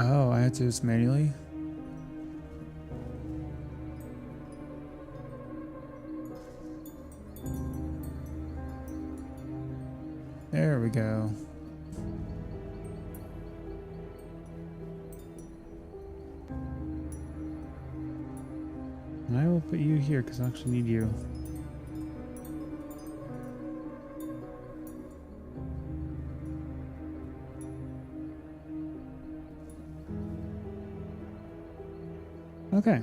Oh, I had to do this manually? There we go. And I will put you here because I actually need you. Okay.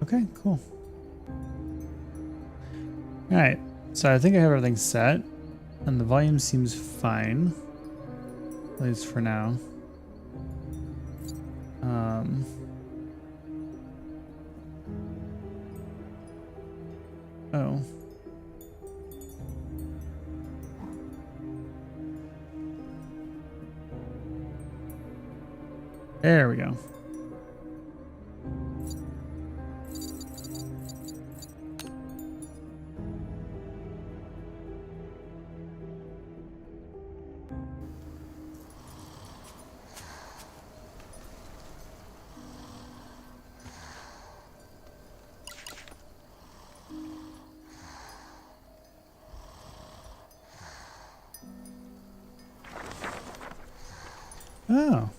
Okay, cool. Alright, so I think I have everything set, and the volume seems fine, at least for now. Oh. There we go. Oh,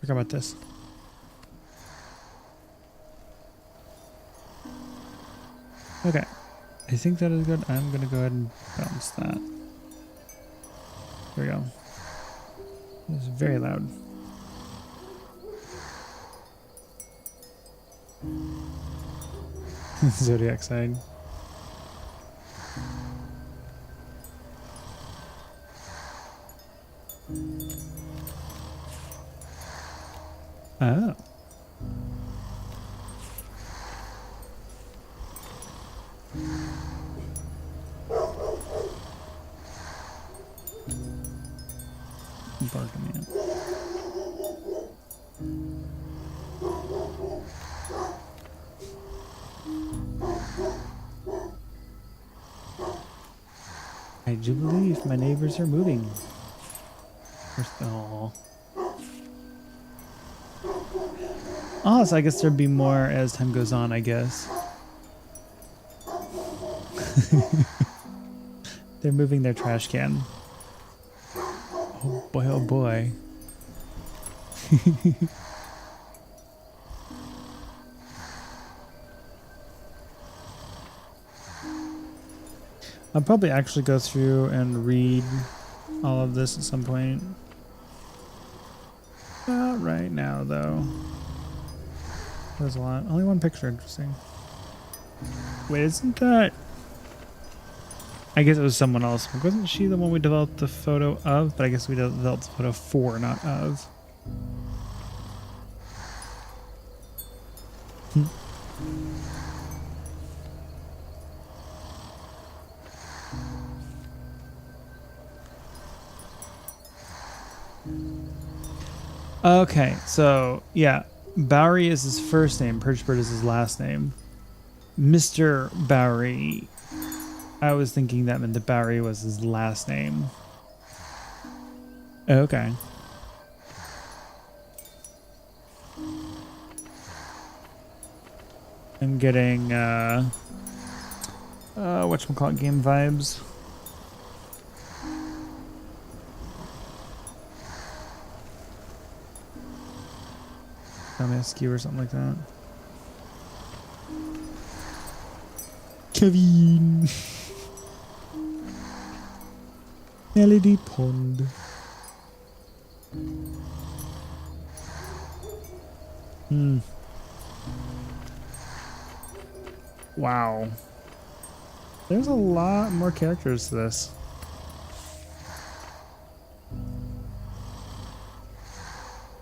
forgot about this. Okay, I think that is good. I'm gonna go ahead and bounce that. There we go. It's very loud. Zodiac side. Oh. Barking me up. I do believe my neighbors are moving. Oh. Oh, so I guess there'd be more as time goes on, I guess. They're moving their trash can. Oh boy, oh boy. I'll probably actually go through and read all of this at some point. Not right now, though. There's a lot. Only one picture, interesting. Wait, isn't that... I guess it was someone else. Wasn't she the one we developed the photo of? But I guess we developed the photo for, not of. Okay, so, yeah. Bowery is his first name. Perchbird is his last name. Mr. Bowery... I was thinking that meant that Bowery was his last name. Okay. I'm getting, whatchamacallit, game vibes. MSQ or something like that. Kevin. LED pond. Wow. There's a lot more characters to this.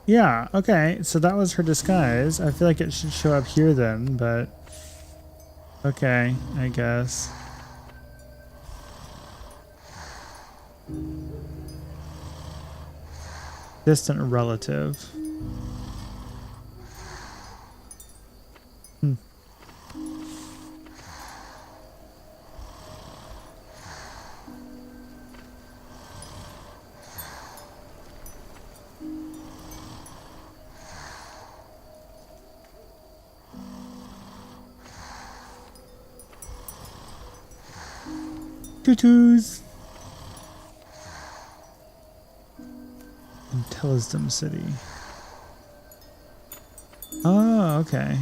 Yeah, okay, so that was her disguise. I feel like it should show up here then, but okay, I guess. Distant relative. Tutus. Intellisdom City. Oh, okay.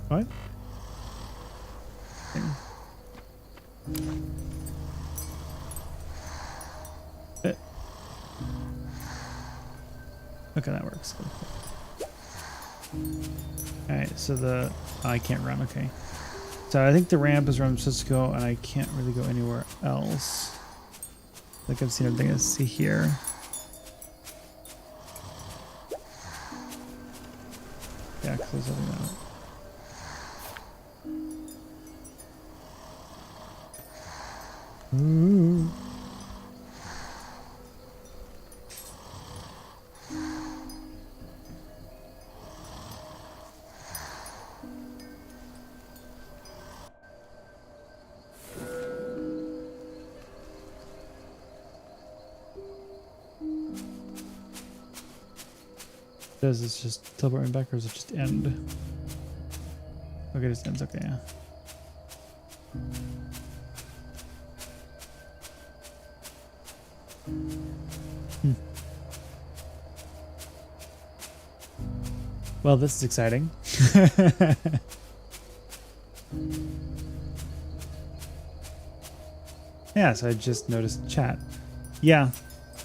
What? Okay, that works. Alright, so the... Oh, I can't run, okay. So I think the ramp is where I'm supposed to go, and I can't really go anywhere else. Like I've seen everything I see here. Yeah, because there's nothing out. Ooh. Does this just teleport me back, or does it just end? Okay, it just ends. Okay, yeah. Well, this is exciting. Yeah, so I just noticed chat. Yeah,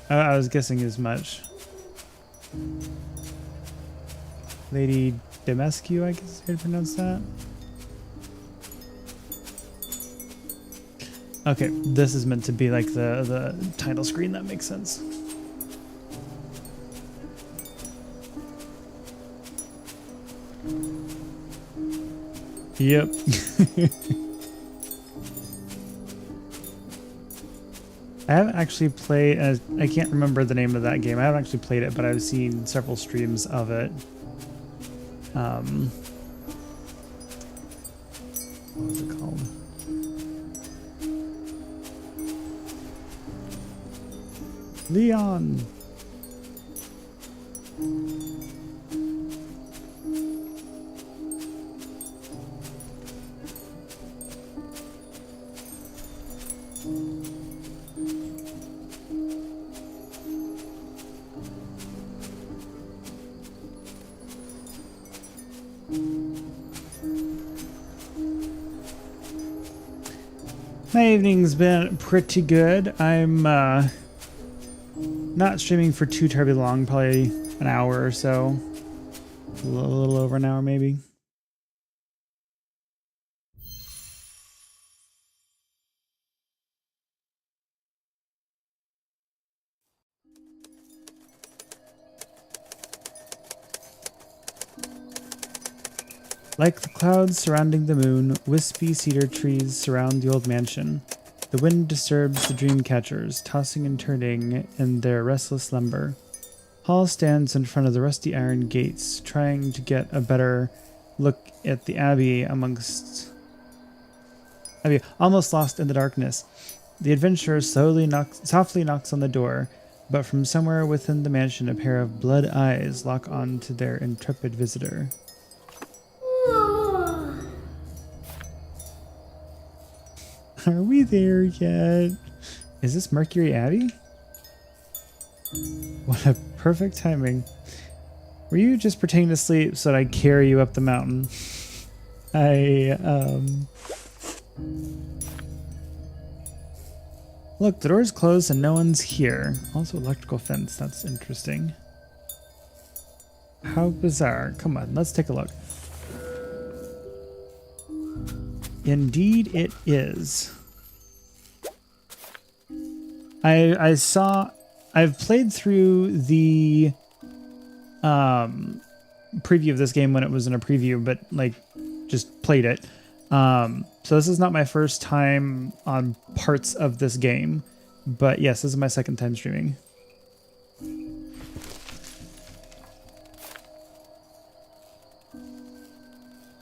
I was guessing as much. Lady Demescu, I guess how to pronounce that. Okay, this is meant to be like the title screen. That makes sense. Yep. I haven't actually played, I can't remember the name of that game. I haven't actually played it, but I've seen several streams of it. What was it called? Leon. My evening's been pretty good. I'm not streaming for too terribly long, probably an hour or so. A little over an hour maybe. Like the clouds surrounding the moon, wispy cedar trees surround the old mansion. The wind disturbs the dream catchers, tossing and turning in their restless slumber. Hall stands in front of the rusty iron gates, trying to get a better look at the Abbey almost lost in the darkness. The adventurer softly knocks on the door, But from somewhere within the mansion, a pair of blood eyes lock on to their intrepid visitor. Are we there yet? Is this Mercury Abbey? What a perfect timing. Were you just pretending to sleep so that I'd carry you up the mountain? Look, the door's closed and no one's here. Also electrical fence, that's interesting. How bizarre. Come on, let's take a look. Indeed it is. I've played through the preview of this game when it was in a preview, but like just played it. So this is not my first time on parts of this game, but yes, this is my second time streaming.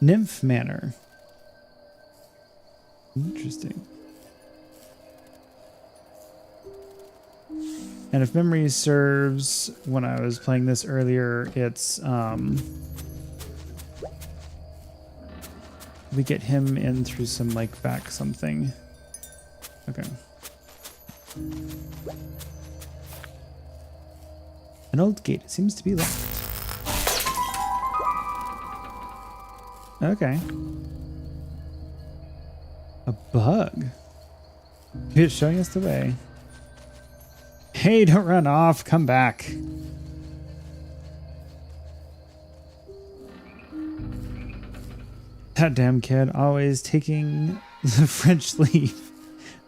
Nymph Manor. Interesting. And if memory serves, when I was playing this earlier, it's we get him in through some like back something. Okay. An old gate. It seems to be locked. Okay. A bug. It's showing us the way. Hey, don't run off. Come back. That damn kid always taking the French leave.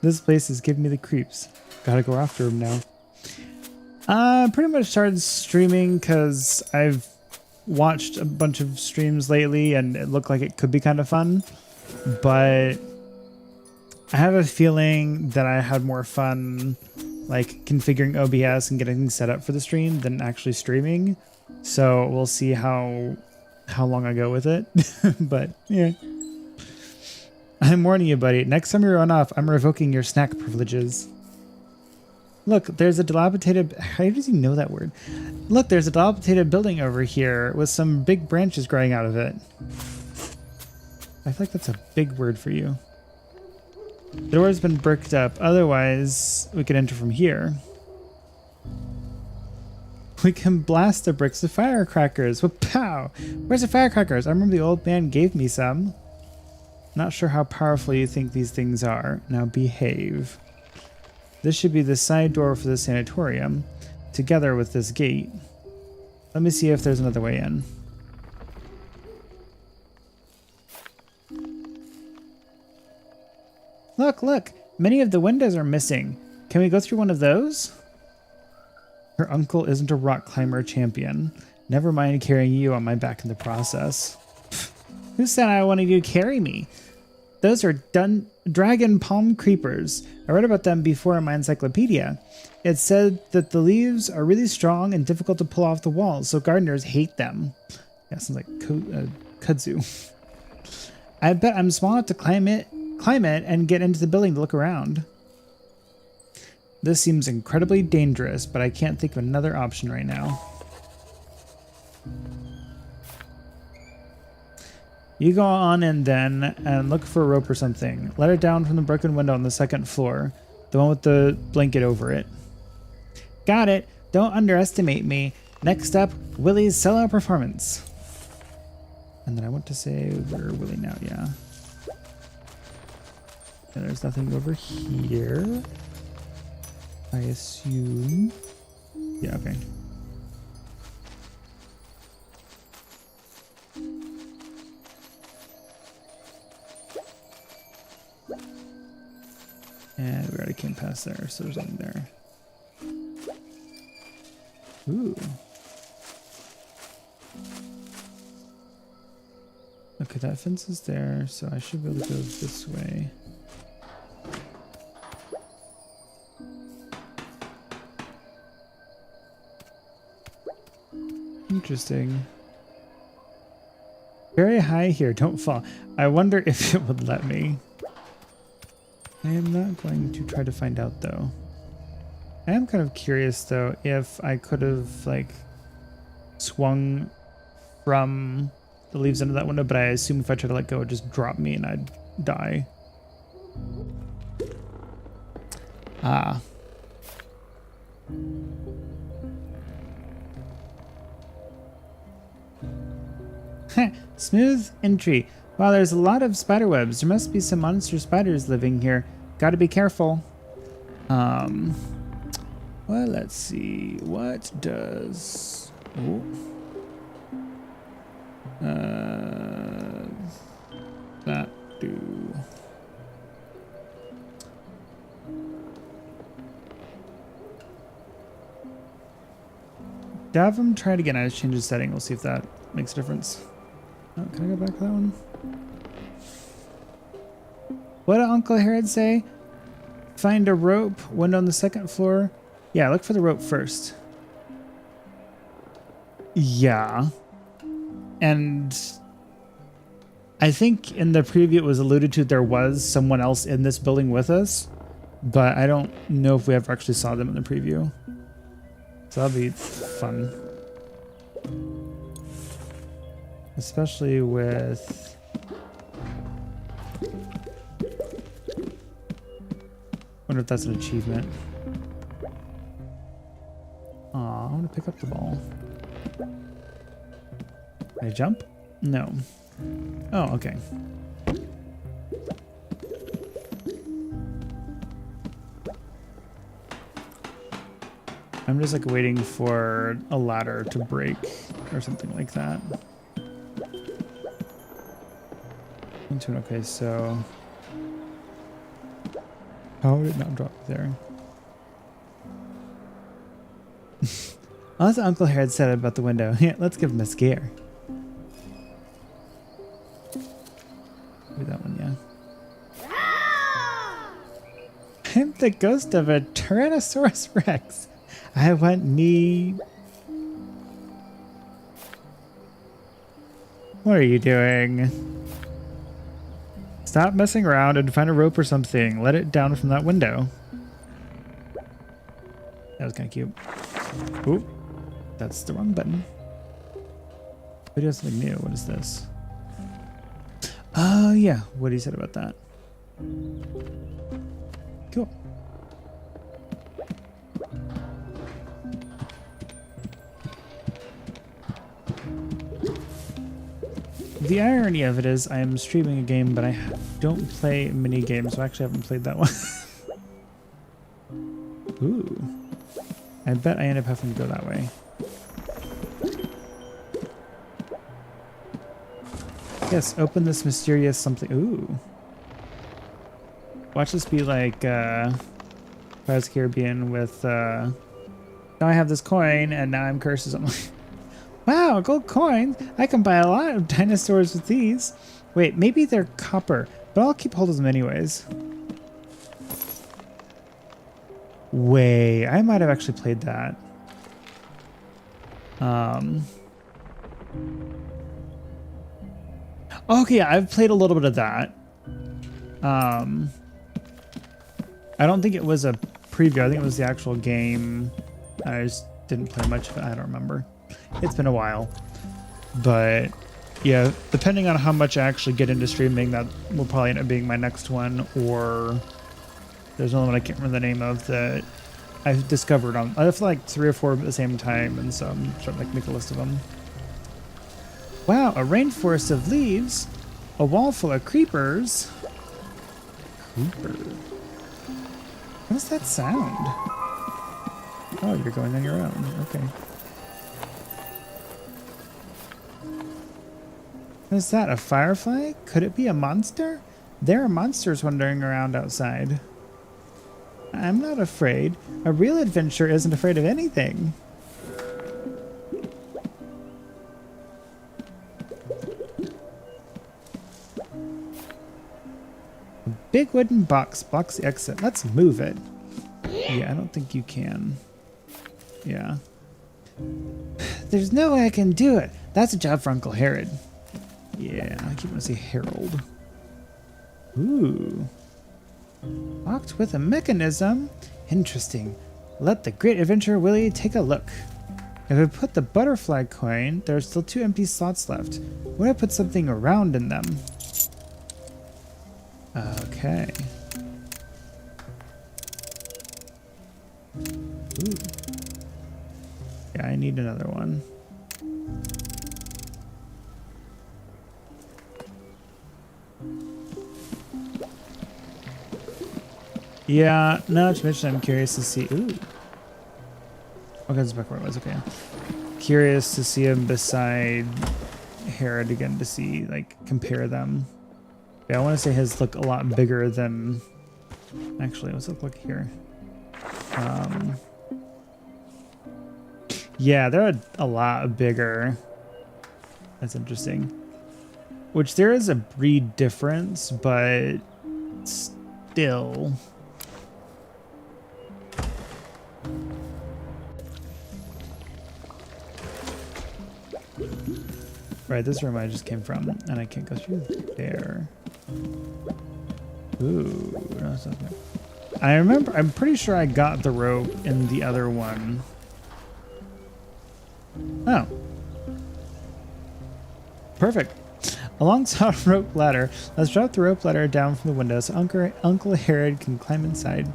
This place is giving me the creeps. Gotta go after him now. Pretty much started streaming because I've watched a bunch of streams lately and it looked like it could be kind of fun. But I have a feeling that I had more fun like configuring OBS and getting things set up for the stream than actually streaming. So we'll see how long I go with it. But yeah, I'm warning you, buddy. Next time you run off, I'm revoking your snack privileges. Look, there's a dilapidated... How does he know that word? Look, there's a dilapidated building over here with some big branches growing out of it. I feel like that's a big word for you. The door's been bricked up. Otherwise, we could enter from here. We can blast the bricks with firecrackers. Pow! Where's the firecrackers? I remember the old man gave me some. Not sure how powerful you think these things are. Now behave. This should be the side door for the sanatorium, together with this gate. Let me see if there's another way in. Look, look! Many of the windows are missing. Can we go through one of those? Her uncle isn't a rock climber champion. Never mind carrying you on my back in the process. Who said I wanted you to carry me? Those are dragon palm creepers. I read about them before in my encyclopedia. It said that the leaves are really strong and difficult to pull off the walls, so gardeners hate them. Yeah, sounds like kudzu. I bet I'm small enough to climb it and get into the building to look around. This seems incredibly dangerous, but I can't think of another option right now. You go on in then and look for a rope or something. Let it down from the broken window on the second floor, the one with the blanket over it. Got it. Don't underestimate me. Next up, Willie's solo performance. And then I want to say we're Willie now, yeah. And there's nothing over here. I assume. Yeah, okay. And we already came past there, so there's nothing there. Ooh. Okay, that fence is there, so I should be able to go this way. Interesting. Very high here, don't fall. I wonder if it would let me. I am not going to try to find out though. I am kind of curious though if I could have like swung from the leaves into that window, but I assume if I try to let go, it just drop me and I'd die. Ah. Smooth entry. Wow, there's a lot of spider webs. There must be some monster spiders living here. Gotta be careful. Well, let's see. What does... Oh. That do... Have him try it again. I just changed the setting. We'll see if that makes a difference. Oh, can I go back to that one? What did Uncle Herod say? Find a rope, window on the second floor. Yeah, look for the rope first. Yeah. And I think in the preview it was alluded to there was someone else in this building with us, but I don't know if we ever actually saw them in the preview. So that'll be fun. Especially with... Wonder if that's an achievement. Aw, I want to pick up the ball. Can I jump? No. Oh, okay. I'm just like waiting for a ladder to break or something like that. Okay, so... How did it not drop there? Oh, that's what Uncle Herod said about the window. Yeah, let's give him a scare. Do that one, yeah. I'm the ghost of a Tyrannosaurus Rex. I want me. What are you doing? Stop messing around and find a rope or something. Let it down from that window. That was kind of cute. Oop. That's the wrong button. Video something new. What is this? Oh, yeah. What he said about that. Cool. The irony of it is I am streaming a game, but I don't play mini games, so I actually haven't played that one. Ooh. I bet I end up having to go that way. Yes, open this mysterious something. Ooh. Watch this be like Pirates of the Caribbean with now I have this coin and now I'm cursed or something. Wow, gold coins! I can buy a lot of dinosaurs with these. Wait, maybe they're copper, but I'll keep hold of them anyways. Wait, I might have actually played that. Okay, yeah, I've played a little bit of that. I don't think it was a preview. I think it was the actual game. I just didn't play much of it. I don't remember. It's been a while. But yeah, depending on how much I actually get into streaming, that will probably end up being my next one. Or there's another one I can't remember the name of that I've discovered on. I have like 3 or 4 at the same time, and so I'm trying to like make a list of them. Wow, a rainforest of leaves, a wall full of creepers. Creeper. What does that sound? Oh, you're going on your own. Okay. What is that? A firefly? Could it be a monster? There are monsters wandering around outside. I'm not afraid. A real adventurer isn't afraid of anything. A big wooden box blocks the exit. Let's move it. Yeah, I don't think you can. Yeah. There's no way I can do it. That's a job for Uncle Herod. Yeah, I keep wanting to say Harold. Ooh. Locked with a mechanism? Interesting. Let the great adventurer Willie take a look. If I put the butterfly coin, there are still 2 empty slots left. What if I put something around in them? Okay. Ooh. Yeah, I need another one. Yeah, not to mention I'm curious to see... Ooh. Okay, that's back where it was. Okay. Curious to see him beside Herod again to see, like, compare them. Yeah, I want to say his look a lot bigger than... Actually, let's look here. Yeah, they're a lot bigger. That's interesting. Which there is a breed difference, but still... Right, this room I just came from, and I can't go through there. Ooh, no, it's not there. I remember, I'm pretty sure I got the rope in the other one. Oh. Perfect. Alongside a rope ladder, let's drop the rope ladder down from the window so Uncle Herod can climb inside.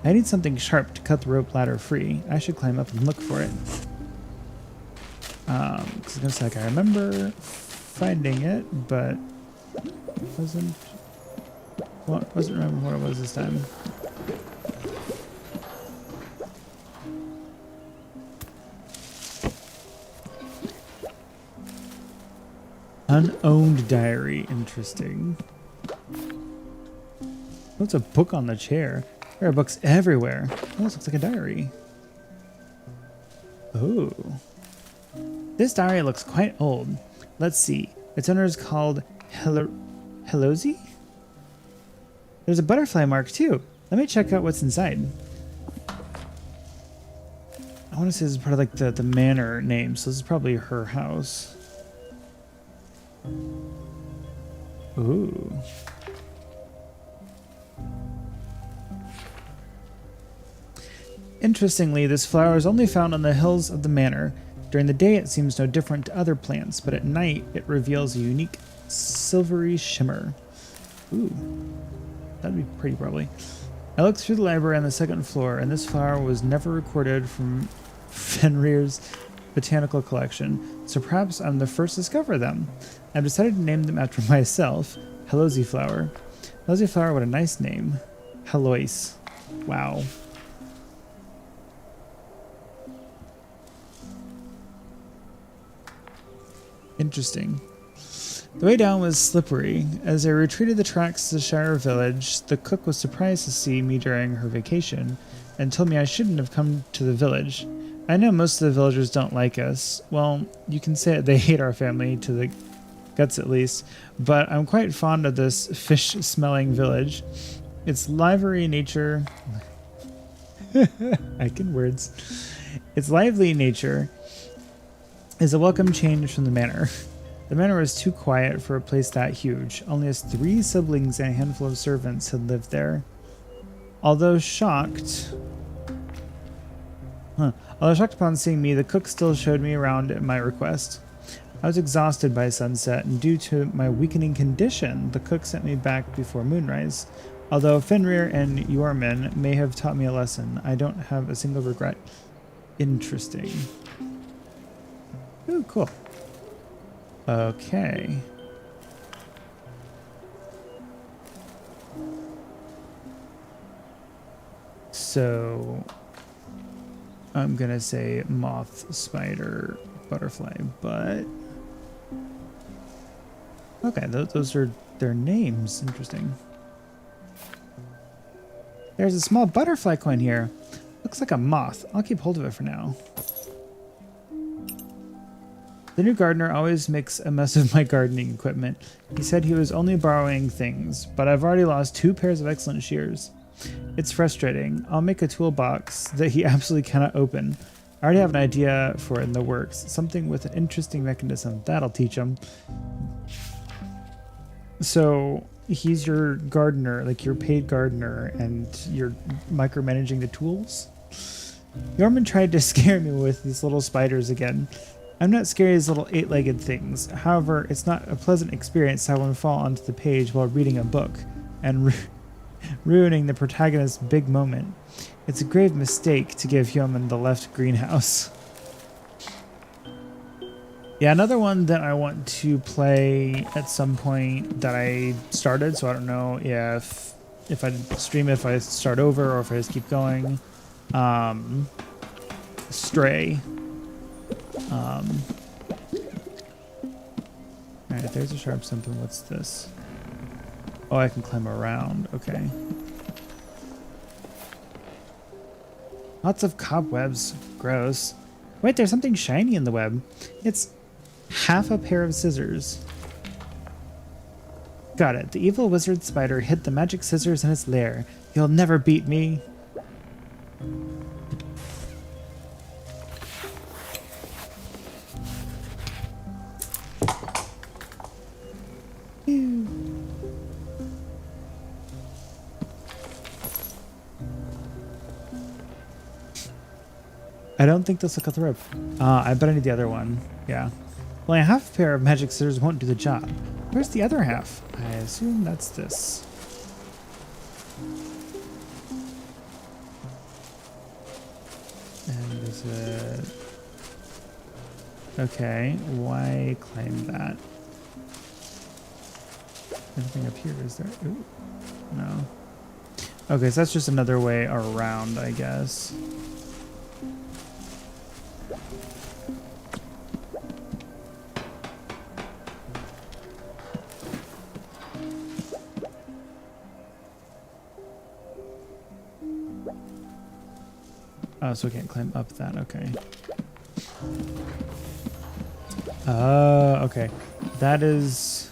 I need something sharp to cut the rope ladder free. I should climb up and look for it. Because it's like I remember finding it, but wasn't remember what it was this time. Unowned diary, interesting. What's a book on the chair? There are books everywhere. Oh, this looks like a diary. Oh. This diary looks quite old. Let's see. Its owner is called Helozy? There's a butterfly mark too. Let me check out what's inside. I want to say this is part of like the manor name, so this is probably her house. Ooh. Interestingly, this flower is only found on the hills of the manor. During the day, it seems no different to other plants, but at night, it reveals a unique silvery shimmer. Ooh, that'd be pretty probably. I looked through the library on the 2nd floor, and this flower was never recorded from Fenrir's botanical collection, so perhaps I'm the first to discover them. I've decided to name them after myself. Helozy flower. Helozy flower, what a nice name. Heloise. Wow. Interesting. The way down was slippery. As I retreated the tracks to the Shire village, the cook was surprised to see me during her vacation and told me I shouldn't have come to the village. I know most of the villagers don't like us. Well, you can say they hate our family, to the guts at least, but I'm quite fond of this fish-smelling village. Its lively nature... I can words. Its lively nature is a welcome change from the manor. The manor was too quiet for a place that huge. Only its 3 siblings and a handful of servants had lived there. Although shocked upon seeing me, the cook still showed me around at my request. I was exhausted by sunset, and due to my weakening condition, the cook sent me back before moonrise. Although Fenrir and Yorman may have taught me a lesson, I don't have a single regret. Interesting. Ooh, cool. Okay. So I'm gonna say moth, spider, butterfly, but okay, those are their names. Interesting. There's a small butterfly coin here. Looks like a moth. I'll keep hold of it for now. The new gardener always makes a mess of my gardening equipment. He said he was only borrowing things, but I've already lost 2 pairs of excellent shears. It's frustrating. I'll make a toolbox that he absolutely cannot open. I already have an idea for it in the works. Something with an interesting mechanism. That'll teach him. So he's your gardener, like your paid gardener, and you're micromanaging the tools? Yorman tried to scare me with these little spiders again. I'm not scared of these little 8-legged things. However, it's not a pleasant experience to have one fall onto the page while reading a book and ruining the protagonist's big moment. It's a grave mistake to give Yorman the left greenhouse. Yeah, another one that I want to play at some point that I started, so I don't know if I stream it, if I start over, or if I just keep going. Stray. Alright, there's a sharp something. What's this? Oh, I can climb around. Okay. Lots of cobwebs. Gross. Wait, there's something shiny in the web. It's half a pair of scissors. Got it. The evil wizard spider hid the magic scissors in its lair. You'll never beat me. Ew. I don't think this will cut the rope. I bet I need the other one. Yeah. Well, a half pair of magic scissors won't do the job. Where's the other half? I assume that's this. And is it... Okay, why climb that? Anything up here, is there? Ooh, no. Okay, so that's just another way around, I guess. Oh, so we can't climb up that, okay. Okay. That is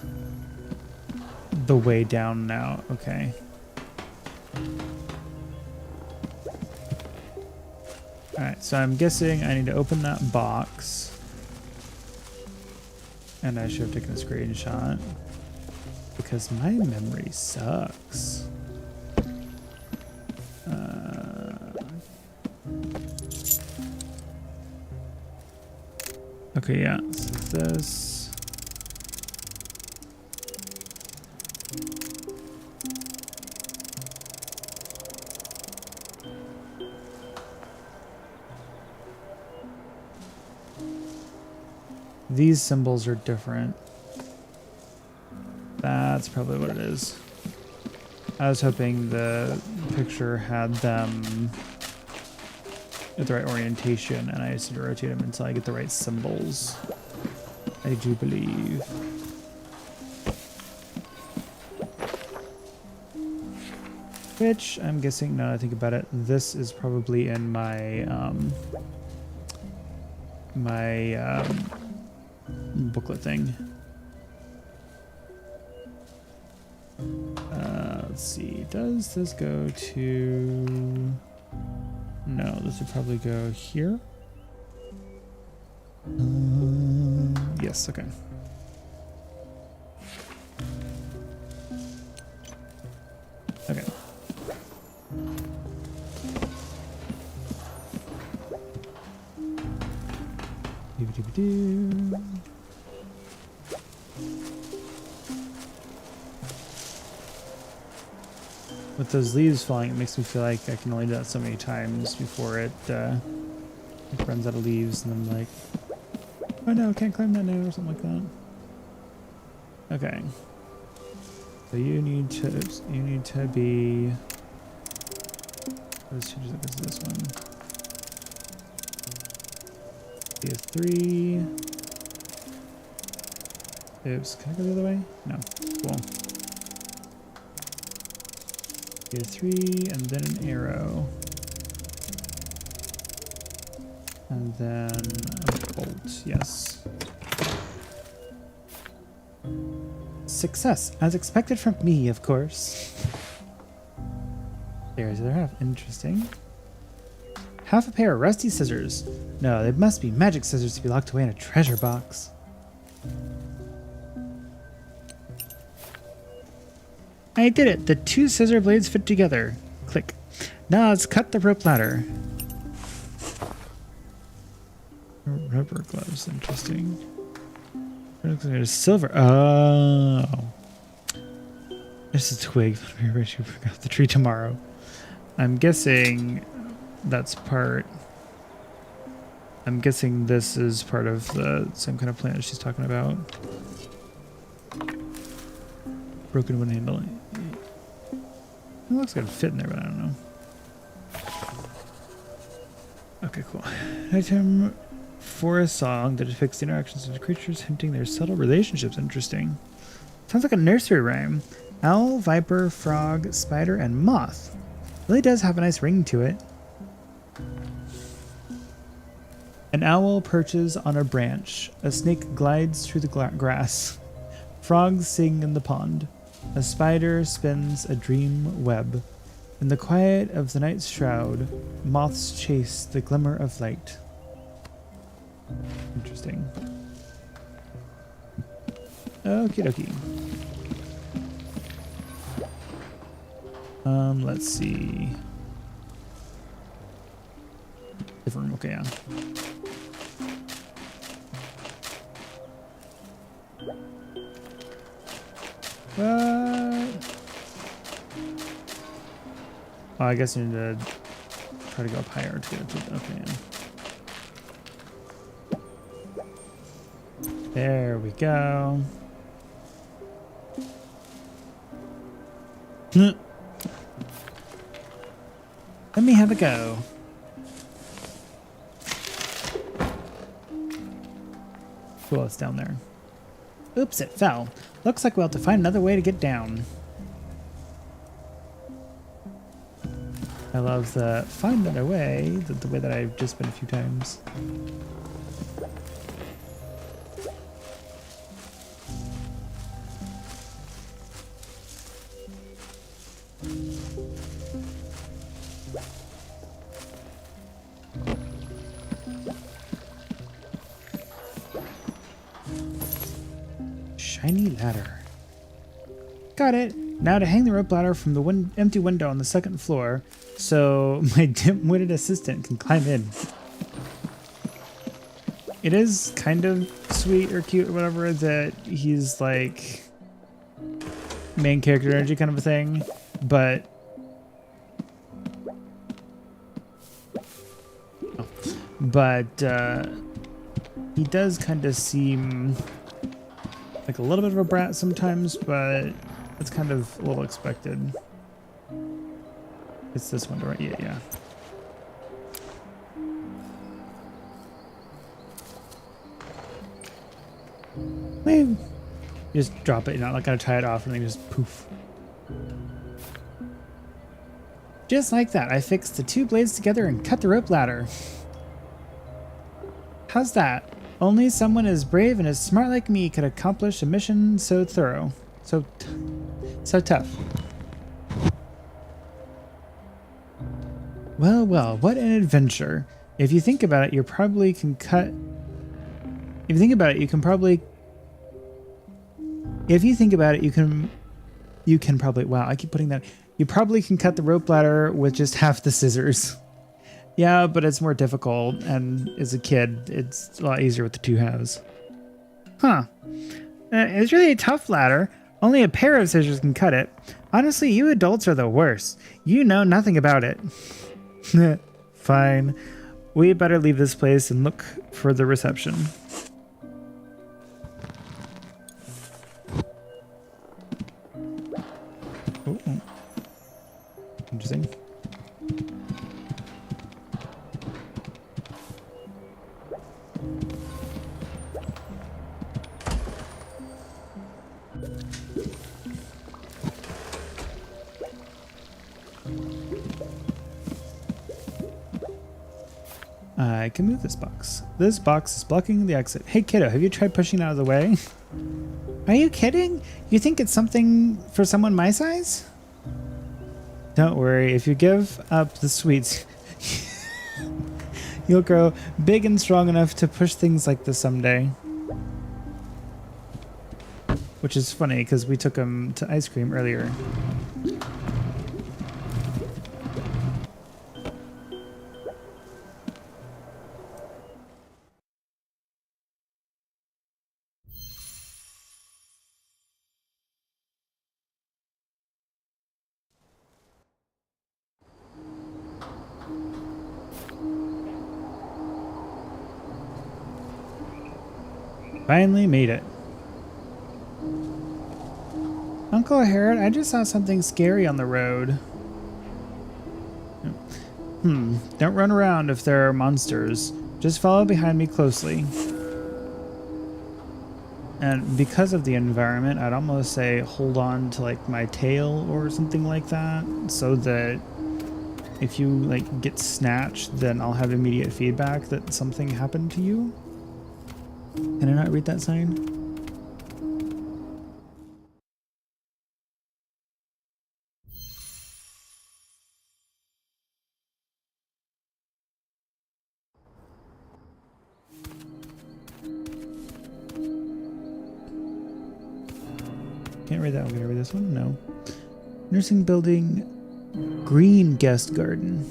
the way down now, okay. Alright, so I'm guessing I need to open that box. And I should have taken a screenshot. Because my memory sucks. Okay, yeah, so this. These symbols are different. That's probably what it is. I was hoping the picture had them at the right orientation, and I just need to rotate them until I get the right symbols. I do believe. Which I'm guessing, now that I think about it, this is probably in my booklet thing. Let's see. Does this go to? No, this would probably go here. Yes, okay. Okay. Doo-doo-doo-doo. With those leaves falling, it makes me feel like I can only do that so many times before it runs out of leaves, and I'm like, oh no, I can't climb that now, or something like that. Okay. So you need to be. Let's change it to this one. Be a 3. Oops, can I go the other way? No. Cool. Be a 3 and then an arrow. And then a bolt, yes. Success, as expected from me, of course. There's the other half. Interesting. Half a pair of rusty scissors. No, they must be magic scissors to be locked away in a treasure box. I did it! The 2 scissor blades fit together. Click. Now let's cut the rope ladder. Rubber gloves, interesting. Silver. Oh. There's a twig. We forgot the tree tomorrow. I'm guessing that's part. I'm guessing this is part of the same kind of plant she's talking about. Broken wood handle. It looks like it'd fit in there, but I don't know. Okay, cool. Item for a song that depicts the interactions of the creatures, hinting their subtle relationships. Interesting. Sounds like a nursery rhyme. Owl, viper, frog, spider, and moth. Really does have a nice ring to it. An owl perches on a branch. A snake glides through the grass. Frogs sing in the pond. A spider spins a dream web. In the quiet of the night's shroud, moths chase the glimmer of light. Interesting. Okie dokie. Let's see. Different room, okay, yeah. What? Oh, I guess you need to try to go up higher to get to the okay, yeah. There we go. Let me have a go. Cool, it's down there. Oops, it fell. Looks like we'll have to find another way to get down. I love the find another way, the way that I've just been a few times. Shiny ladder. Got it. Now to hang the rope ladder from the empty window on the second floor so my dim-witted assistant can climb in. It is kind of sweet or cute or whatever that he's like main character energy kind of a thing, but he does kind of seem like a little bit of a brat sometimes, but it's kind of a little expected. It's this window, right? Yeah. You just drop it. You're not like gonna tie it off and then just poof. Just like that, I fixed the two blades together and cut the rope ladder. How's that? Only someone as brave and as smart like me could accomplish a mission so thorough. So tough. Well, what an adventure. If you think about it, you probably can cut... If you think about it, you can probably... If you think about it, you can probably... Wow, I keep putting that... You probably can cut the rope ladder with just half the scissors. Yeah, but it's more difficult, and as a kid, it's a lot easier with the two halves. Huh. It's really a tough ladder. Only a pair of scissors can cut it. Honestly, you adults are the worst. You know nothing about it. Fine. We better leave this place and look for the reception. Ooh. Interesting. I can move this box. This box is blocking the exit. Hey kiddo, have you tried pushing it out of the way? Are you kidding? You think it's something for someone my size? Don't worry, if you give up the sweets, you'll grow big and strong enough to push things like this someday. Which is funny because we took him to ice cream earlier. Finally made it. Uncle Harold, I just saw something scary on the road. Don't run around if there are monsters. Just follow behind me closely. And because of the environment, I'd almost say hold on to like my tail or something like that, so that if you like get snatched, then I'll have immediate feedback that something happened to you. Can I not read that sign? Can't read that one. Can I read this one? No. Nursing building, green guest garden.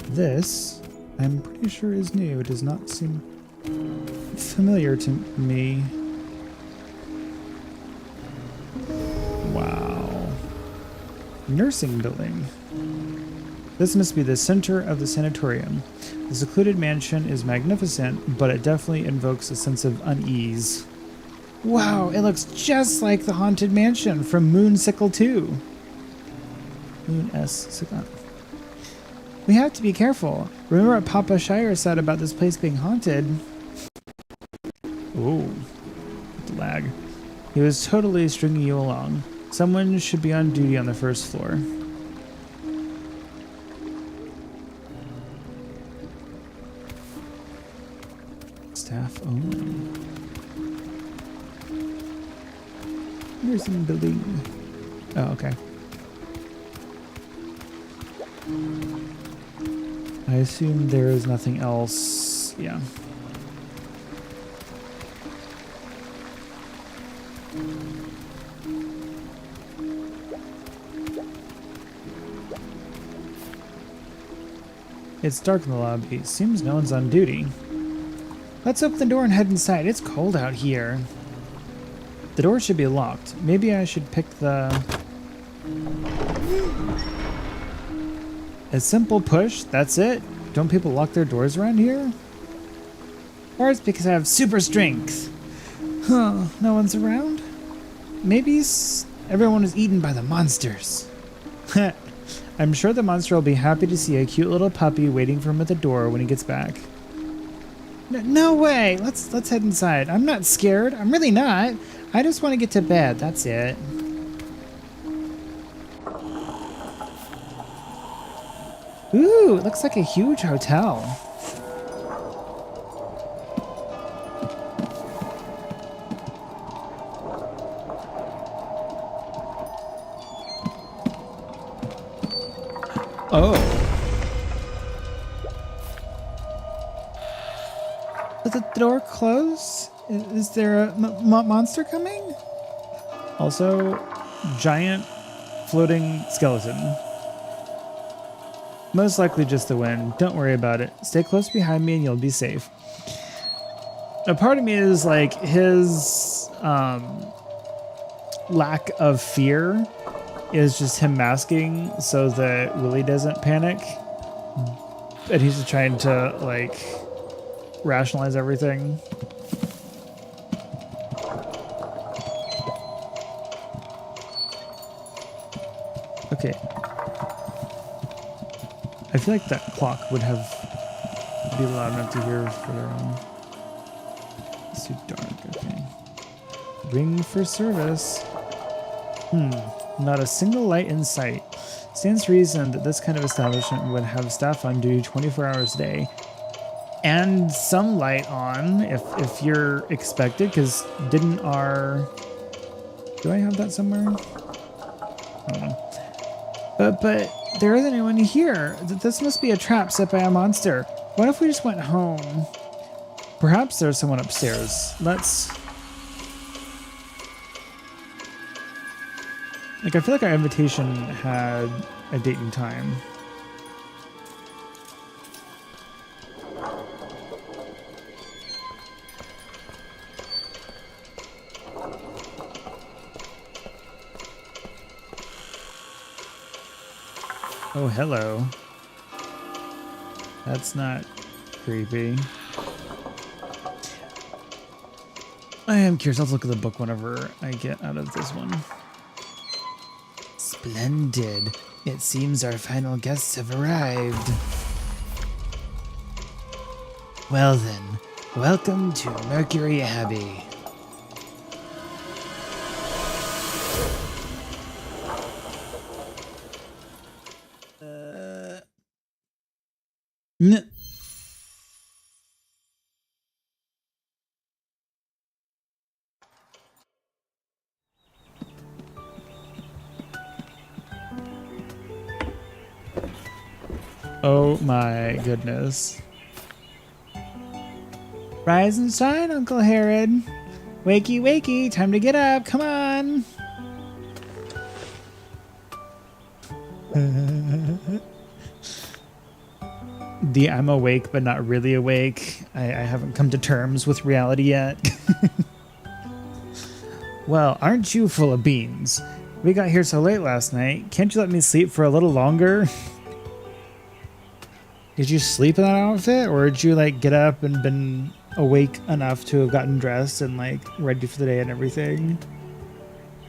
This, I'm pretty sure, is new. It does not seem familiar to me. Wow. Nursing building. This must be the center of the sanatorium. The secluded mansion is magnificent, but it definitely invokes a sense of unease. Wow, it looks just like the Haunted Mansion from Moonsicle 2. Moon S. We have to be careful. Remember what Papa Shire said about this place being haunted? Ooh, the lag. He was totally stringing you along. Someone should be on duty on the first floor. Staff only. Nursing building. Oh, okay. I assume there is nothing else. Yeah. It's dark in the lobby. Seems no one's on duty. Let's open the door and head inside. It's cold out here. The door should be locked. Maybe I should pick the... A simple push? That's it? Don't people lock their doors around here? Or it's because I have super strength. Huh, no one's around? Maybe everyone is eaten by the monsters. I'm sure the monster will be happy to see a cute little puppy waiting for him at the door when he gets back. No way! Let's head inside. I'm not scared. I'm really not. I just want to get to bed. That's it. Ooh, it looks like a huge hotel. Oh. Did the door close? Is there a monster coming? Also, giant floating skeleton. Most likely just the wind. Don't worry about it. Stay close behind me and you'll be safe. A part of me is like his lack of fear is just him masking so that Willie doesn't panic. And he's just trying to like rationalize everything. Okay. I feel like that clock would have be loud enough to hear further on. It's too dark, okay. Ring for service. Not a single light in sight. Stands to reason that this kind of establishment would have staff on duty 24 hours a day. And some light on if you're expected, because didn't our... Do I have that somewhere? I don't know. But there isn't anyone here. This must be a trap set by a monster. What if we just went home? Perhaps there's someone upstairs. Let's... Like, I feel like our invitation had a date and time. Oh, hello. That's not creepy. I am curious. I'll look at the book whenever I get out of this one. Splendid. It seems our final guests have arrived. Well then, welcome to Mercury Abbey. Oh my goodness. Rise and shine, Uncle Herod. Wakey, wakey, time to get up, come on. The I'm awake but not really awake. I haven't come to terms with reality yet. Well, aren't you full of beans? We got here so late last night. Can't you let me sleep for a little longer? Did you sleep in that outfit, or did you like get up and been awake enough to have gotten dressed and like ready for the day and everything?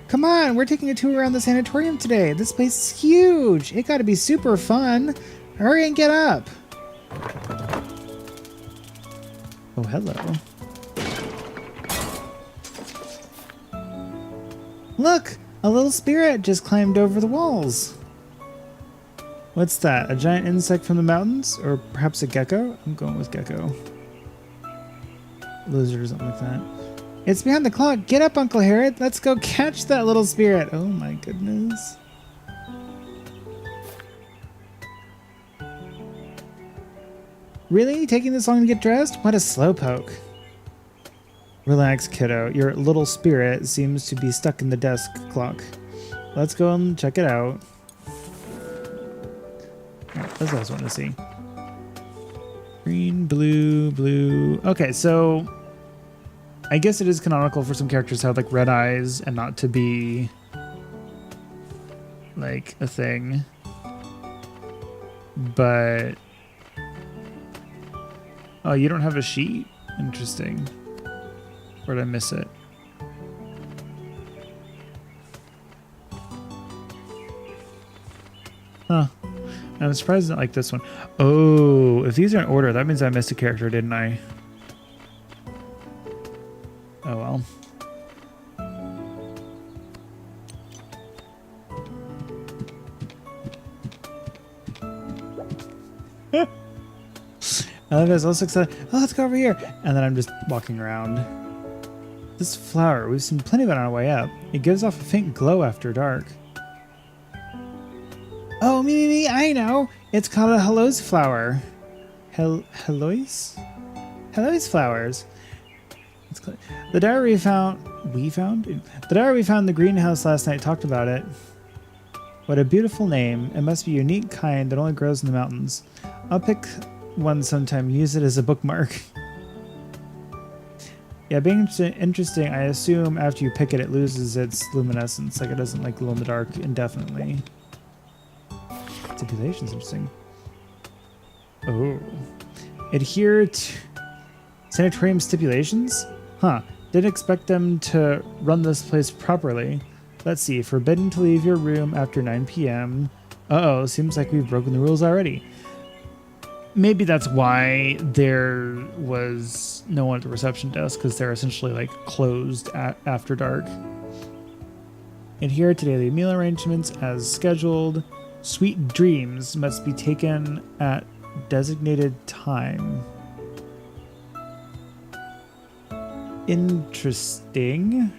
Come on, we're taking a tour around the sanatorium today. This place is huge. It got to be super fun. Hurry and get up. Oh, hello. Look, a little spirit just climbed over the walls. What's that? A giant insect from the mountains? Or perhaps a gecko? I'm going with gecko. Lizard or something like that. It's behind the clock. Get up, Uncle Herod. Let's go catch that little spirit. Oh my goodness. Really? Taking this long to get dressed? What a slowpoke. Relax, kiddo. Your little spirit seems to be stuck in the desk clock. Let's go and check it out. That's what I was wanting to see. Green, blue, blue. Okay, so I guess it is canonical for some characters to have like red eyes and not to be like a thing. But oh, you don't have a sheet? Interesting. Or did I miss it? Huh. I'm surprised not like this one. Oh, if these are in order, that means I missed a character, didn't I? Oh well. I love this. I was so excited. Oh, let's go over here. And then I'm just walking around. This flower, we've seen plenty of it on our way up. It gives off a faint glow after dark. Oh, me, I know. It's called a Hello's flower. Hello's? Hello's flowers. The diary we found the diary we found in the greenhouse last night talked about it. What a beautiful name. It must be a unique kind that only grows in the mountains. I'll pick one sometime and use it as a bookmark. Yeah, being interesting, I assume after you pick it, it loses its luminescence. Like it doesn't like glow in the dark indefinitely. Stipulations, interesting. Oh. Adhere to sanatorium stipulations? Huh. Didn't expect them to run this place properly. Let's see. Forbidden to leave your room after 9 p.m. Uh-oh. Seems like we've broken the rules already. Maybe that's why there was no one at the reception desk, because they're essentially like closed after dark. Adhere to daily meal arrangements as scheduled. Sweet dreams must be taken at designated time. Interesting.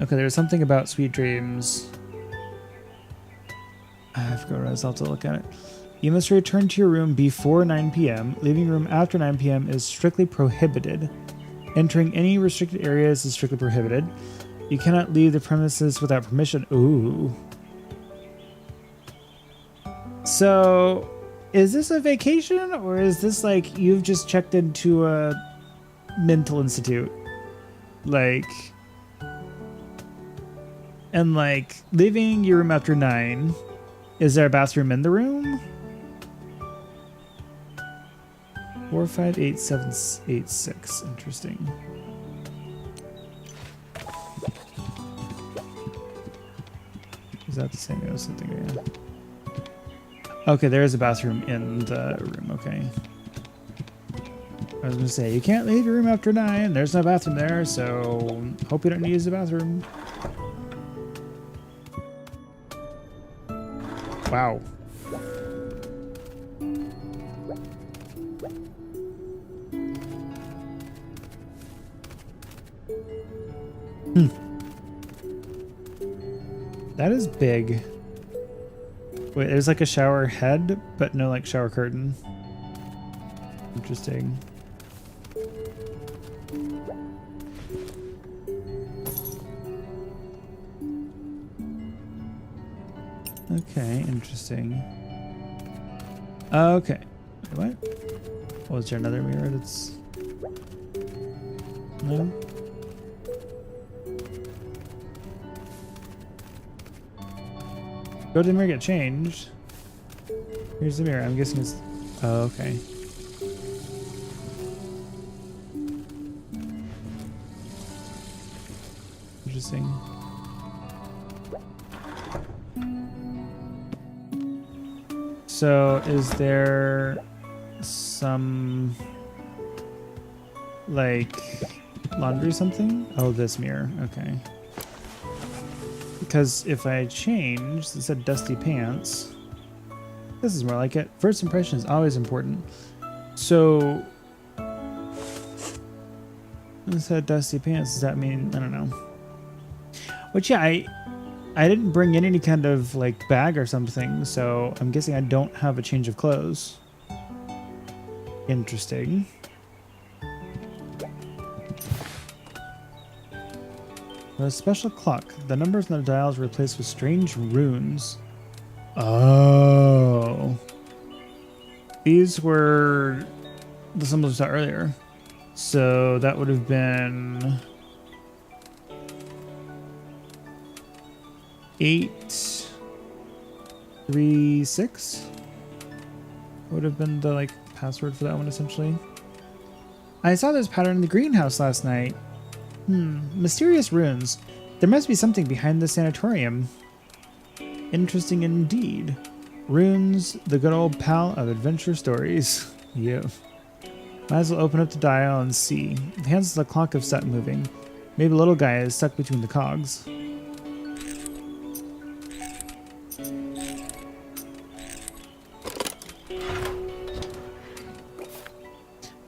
Okay, there's something about sweet dreams. I forgot what I was. I'll have to look at it. You must return to your room before 9 p.m. Leaving room after 9 p.m. is strictly prohibited. Entering any restricted areas is strictly prohibited. You cannot leave the premises without permission. Ooh. So, is this a vacation, or is this like you've just checked into a mental institute? Like, and like leaving your room after 9. Is there a bathroom in the room? 458786. Interesting. Is that the same? I was thinking, yeah. Okay, there is a bathroom in the room. Okay. I was gonna say you can't leave your room after 9. There's no bathroom there, so hope you don't need to use the bathroom. Wow. That is big. Wait, there's like a shower head, but no like shower curtain. Interesting. Okay, interesting. Okay. Wait, what? Oh, is there another mirror that's... No? Go to the mirror, get changed. Here's the mirror. I'm guessing it's... Oh, okay. Interesting. So, is there some... like... laundry something? Oh, this mirror. Okay. Because if I change, it said dusty pants. This is more like it. First impression is always important. So, it said dusty pants. Does that mean, I don't know. Which, yeah, I didn't bring in any kind of like bag or something, so I'm guessing I don't have a change of clothes. Interesting. A special clock. The numbers on the dials were replaced with strange runes. Oh. These were the symbols we saw earlier. So that would have been 836 would have been the like password for that one essentially. I saw this pattern in the greenhouse last night. Mysterious runes. There must be something behind the sanatorium. Interesting indeed. Runes, the good old pal of adventure stories. Yeah. Might as well open up the dial and see. The hands of the clock have stopped moving. Maybe little guy is stuck between the cogs.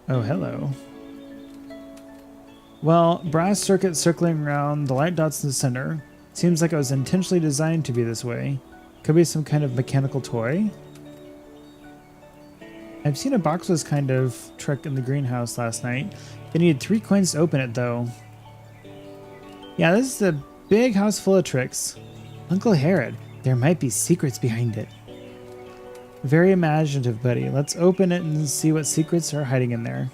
Oh, hello. Well, brass circuit circling around, the light dots in the center. Seems like it was intentionally designed to be this way. Could be some kind of mechanical toy. I've seen a box with this kind of trick in the greenhouse last night. They needed 3 coins to open it though. Yeah, this is a big house full of tricks. Uncle Herod, there might be secrets behind it. Very imaginative, buddy. Let's open it and see what secrets are hiding in there.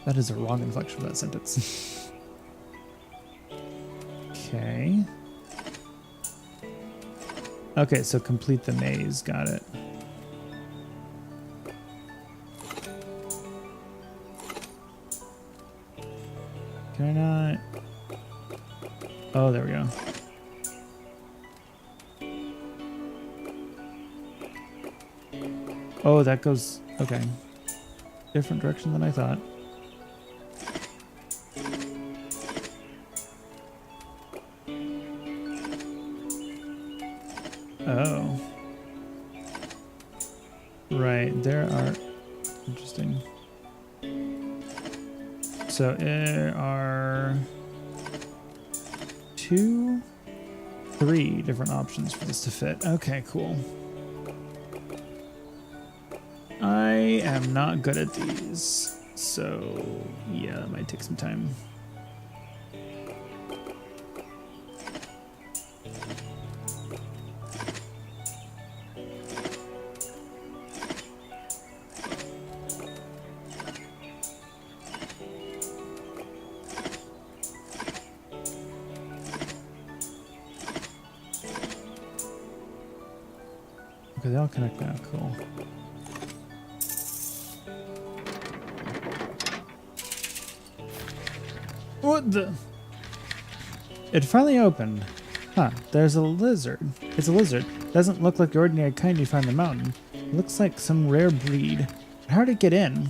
That is a wrong inflection for that sentence. Okay. Okay, so complete the maze. Got it. Can I not? Oh, there we go. Oh, that goes... Okay. Different direction than I thought. Oh. Right, there are... Interesting. So there are 2, 3 different options for this to fit. Okay, cool. I am not good at these, so yeah, that might take some time. Okay, they all connect now. Cool. What the? It finally opened. Huh, there's a lizard. It's a lizard. Doesn't look like the ordinary kind you find in the mountain. It looks like some rare breed. How did it get in?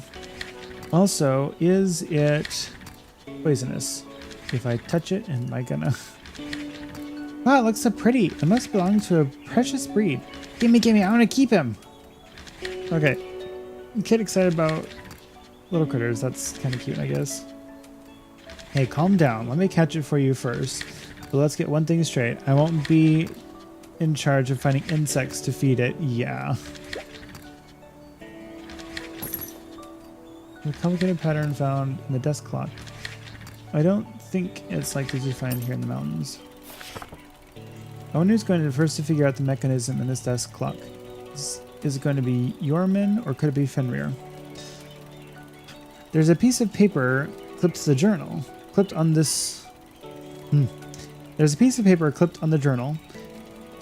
Also, is it poisonous? If I touch it, am I gonna... Wow, it looks so pretty. It must belong to a precious breed. Gimme, I want to keep him. Okay. Get excited about little critters. That's kind of cute, I guess. Hey, calm down. Let me catch it for you first. But let's get one thing straight. I won't be in charge of finding insects to feed it. Yeah. A complicated pattern found in the desk clock. I don't think it's like these you find here in the mountains. I wonder who's going to first to figure out the mechanism in this desk clock. Is it going to be Yorman or could it be Fenrir? There's a piece of paper clipped to the journal. Clipped on this... There's a piece of paper clipped on the journal.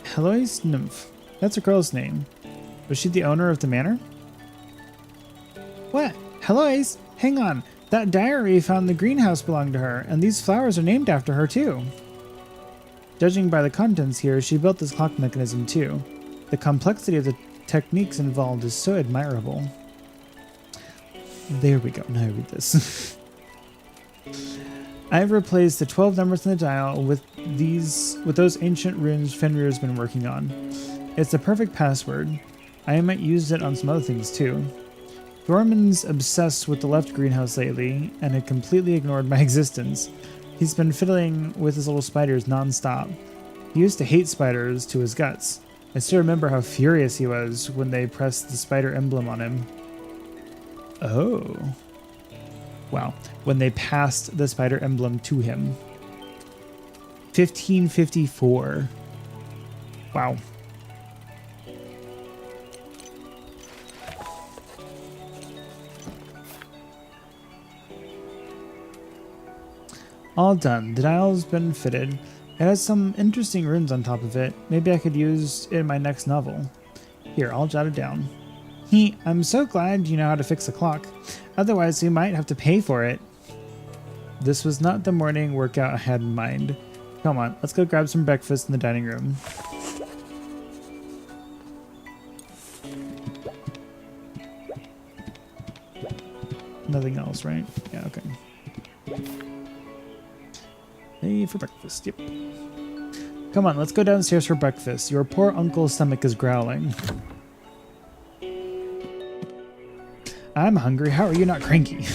Heloise Nymph. That's a girl's name. Was she the owner of the manor? What? Heloise? Hang on. That diary found the greenhouse belonged to her, and these flowers are named after her too. Judging by the contents here, she built this clock mechanism too. The complexity of the techniques involved is so admirable. There we go. Now I read this. I've replaced the 12 numbers in the dial with those ancient runes Fenrir's been working on. It's the perfect password. I might use it on some other things too. Dorman's obsessed with the left greenhouse lately and had completely ignored my existence. He's been fiddling with his little spiders non-stop. He used to hate spiders to his guts. I still remember how furious he was when they pressed the spider emblem on him. Oh. Wow. When they passed the spider emblem to him. 1554. Wow. All done. The dial's been fitted. It has some interesting runes on top of it. Maybe I could use it in my next novel. Here, I'll jot it down. I'm so glad you know how to fix a clock. Otherwise, we might have to pay for it. This was not the morning workout I had in mind. Come on, let's go grab some breakfast in the dining room. Nothing else, right? Yeah, okay. Hey, for breakfast, yep. Come on, let's go downstairs for breakfast. Your poor uncle's stomach is growling. I'm hungry. How are you not cranky?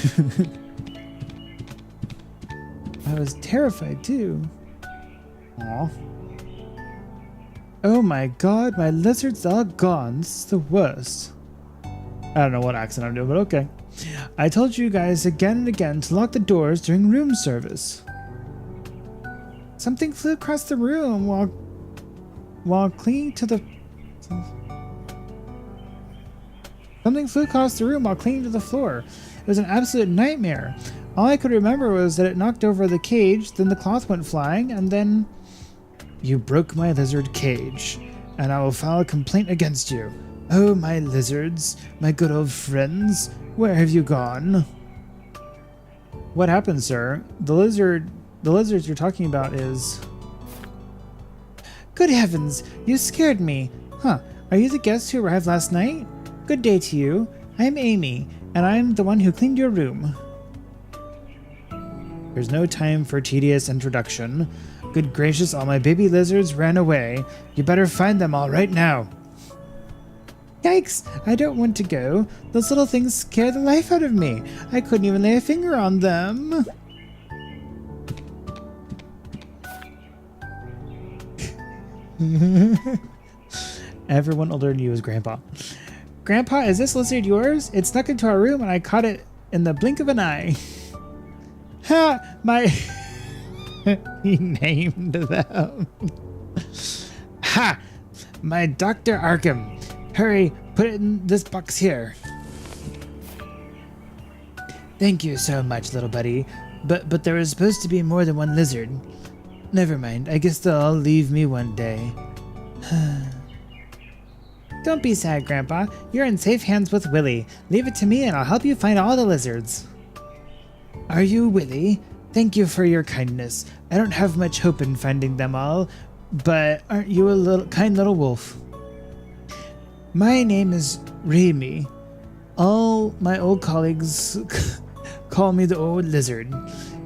I was terrified too. Aw. Oh my god, my lizard's all gone. This is the worst. I don't know what accent I'm doing, but okay. I told you guys again and again to lock the doors during room service. Something flew across the room while clinging to the... Something flew across the room while clinging to the floor. It was an absolute nightmare. All I could remember was that it knocked over the cage, then the cloth went flying, and then... You broke my lizard cage, and I will file a complaint against you. Oh, my lizards, my good old friends, where have you gone? What happened, sir? The lizards you're talking about is... Good heavens, you scared me. Huh, are you the guest who arrived last night? Good day to you. I'm Amy, and I'm the one who cleaned your room. There's no time for tedious introduction. Good gracious, all my baby lizards ran away. You better find them all right now. Yikes, I don't want to go. Those little things scare the life out of me. I couldn't even lay a finger on them. Everyone older than you is Grandpa. Grandpa, is this lizard yours? It snuck into our room and I caught it in the blink of an eye. Ha! My... He named them. Ha! My Dr. Arkham. Hurry, put it in this box here. Thank you so much, little buddy. But there was supposed to be more than one lizard. Never mind, I guess they'll all leave me one day. Don't be sad, Grandpa. You're in safe hands with Willy. Leave it to me and I'll help you find all the lizards. Are you Willy? Thank you for your kindness. I don't have much hope in finding them all, but aren't you a kind little wolf? My name is Remy. All my old colleagues call me the old lizard.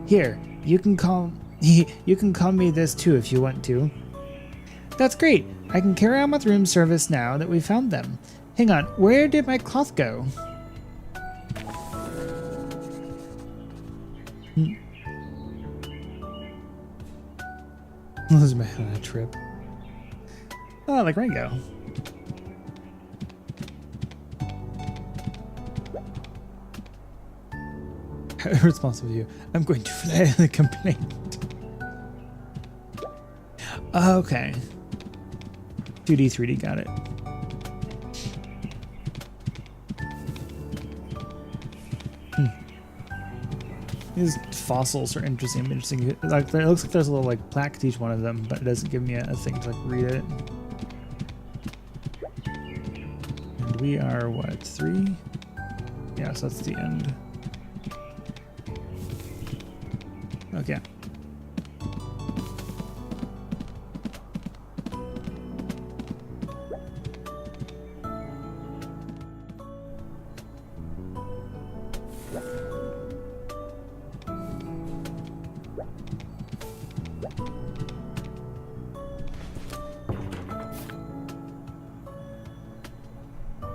Here, you can call me this too if you want to. That's great. I can carry on with room service now that we found them. Hang on, where did my cloth go? Lose my head on a trip. Oh, like Rango. Responsible you. I'm going to file the complaint. Okay. 2D, 3D, got it. These fossils are interesting. Like, it looks like there's a little like plaque to each one of them, but it doesn't give me a thing to like read it. And we are what, 3? Yeah, so that's the end. Okay.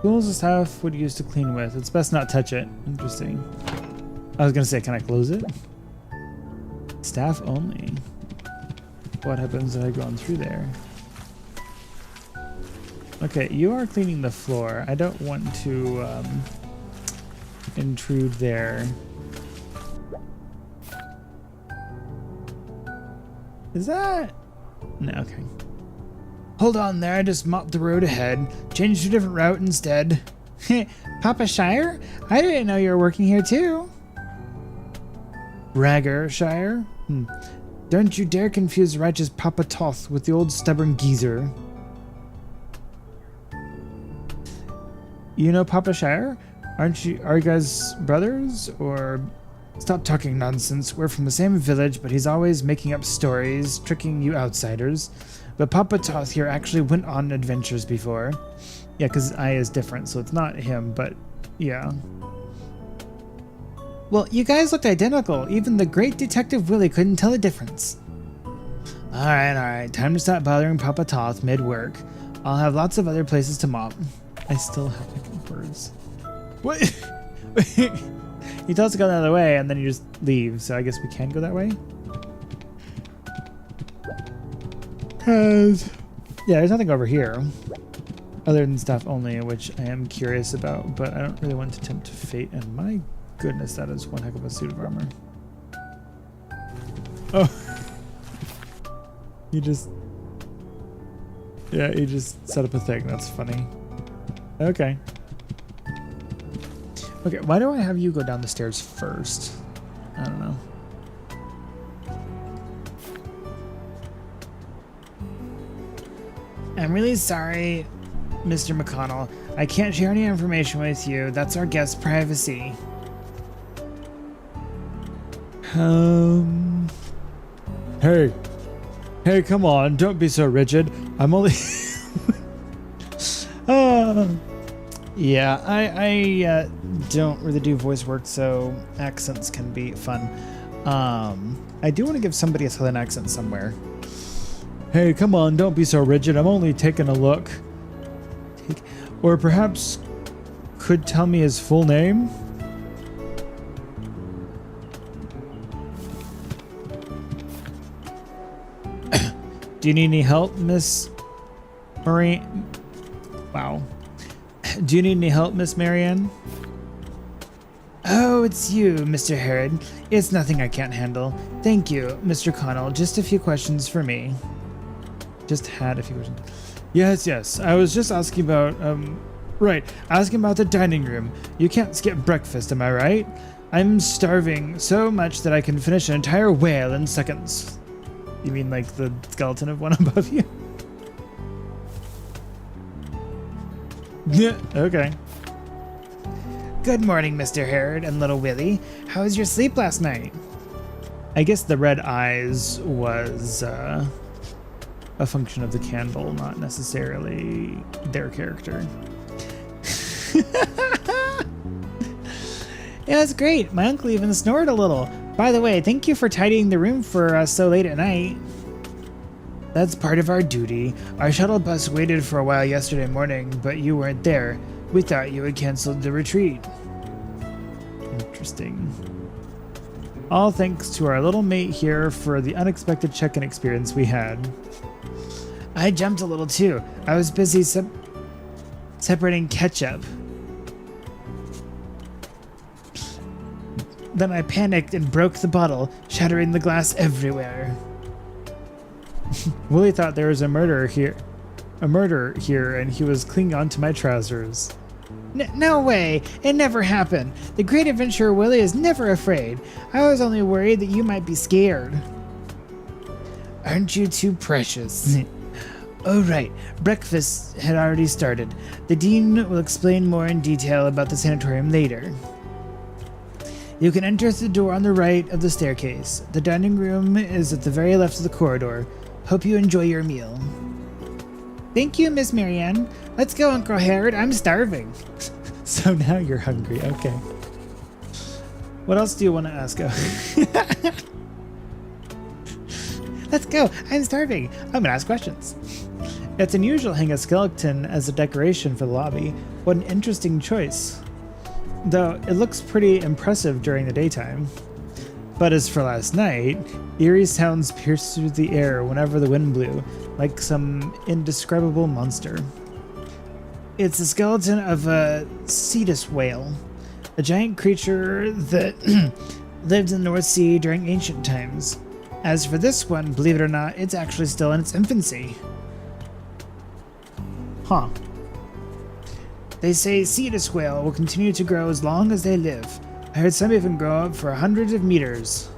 Tools the staff would use to clean with. It's best not touch it. Interesting. I was gonna say, can I close it? Staff only. What happens if I go on through there? Okay, you are cleaning the floor. I don't want to intrude there. Is that? No, okay. Hold on there, I just mopped the road ahead. Changed to a different route instead. Papa Shire? I didn't know you were working here too. Ragger Shire? Don't you dare confuse righteous Papa Toth with the old stubborn geezer. You know Papa Shire? Are you guys brothers? Or stop talking nonsense. We're from the same village, but he's always making up stories, tricking you outsiders. But Papa Toth here actually went on adventures before. Yeah, because I is different, so it's not him, but yeah. Well, you guys looked identical. Even the great Detective Willie couldn't tell the difference. Alright. Time to stop bothering Papa Toth mid-work. I'll have lots of other places to mop. I still have like words. What? You tell us to go the other way, and then you just leave, so I guess we can go that way? Yeah, there's nothing over here other than stuff only, which I am curious about, but I don't really want to tempt fate, and my goodness, that is one heck of a suit of armor. Oh. You just set up a thing. That's funny. Okay, why do I have you go down the stairs first? I don't know. I'm really sorry, Mr. McConnell. I can't share any information with you. That's our guest privacy. Hey, come on. Don't be so rigid. I'm only... Yeah, I don't really do voice work, so accents can be fun. I do want to give somebody a southern accent somewhere. Hey, come on, don't be so rigid. I'm only taking a look. Or perhaps could tell me his full name? Do you need any help, Miss Marie? Wow. Do you need any help, Miss Marianne? Oh, it's you, Mr. Herod. It's nothing I can't handle. Thank you, Mr. Connell. Just a few questions for me. Just had a few questions. Yes. I was just asking about, asking about the dining room. You can't skip breakfast, am I right? I'm starving so much that I can finish an entire whale in seconds. You mean like the skeleton of one above you? Yeah, okay. Good morning, Mr. Herod and little Willie. How was your sleep last night? I guess the red eyes was a function of the candle, not necessarily their character. Yeah, that's great. My uncle even snored a little. By the way, thank you for tidying the room for us so late at night. That's part of our duty. Our shuttle bus waited for a while yesterday morning, but you weren't there. We thought you had canceled the retreat. Interesting. All thanks to our little mate here for the unexpected check-in experience we had. I jumped a little too. I was busy separating ketchup. Then I panicked and broke the bottle, shattering the glass everywhere. Willie thought there was a murder here, and he was clinging onto my trousers. No way! It never happened. The great adventurer Willie is never afraid. I was only worried that you might be scared. Aren't you too precious? Oh right, breakfast had already started. The dean will explain more in detail about the sanatorium later. You can enter through the door on the right of the staircase. The dining room is at the very left of the corridor. Hope you enjoy your meal. Thank you, Miss Marianne. Let's go, Uncle Harold. I'm starving. So now you're hungry. Okay. What else do you want to ask? Let's go. I'm starving. I'm going to ask questions. It's unusual to hang a skeleton as a decoration for the lobby. What an interesting choice. Though it looks pretty impressive during the daytime. But as for last night, eerie sounds pierced through the air whenever the wind blew, like some indescribable monster. It's the skeleton of a cetus whale, a giant creature that lived in the North Sea during ancient times. As for this one, believe it or not, it's actually still in its infancy. Huh. They say cetus whale will continue to grow as long as they live. I heard some even grow up for hundreds of meters.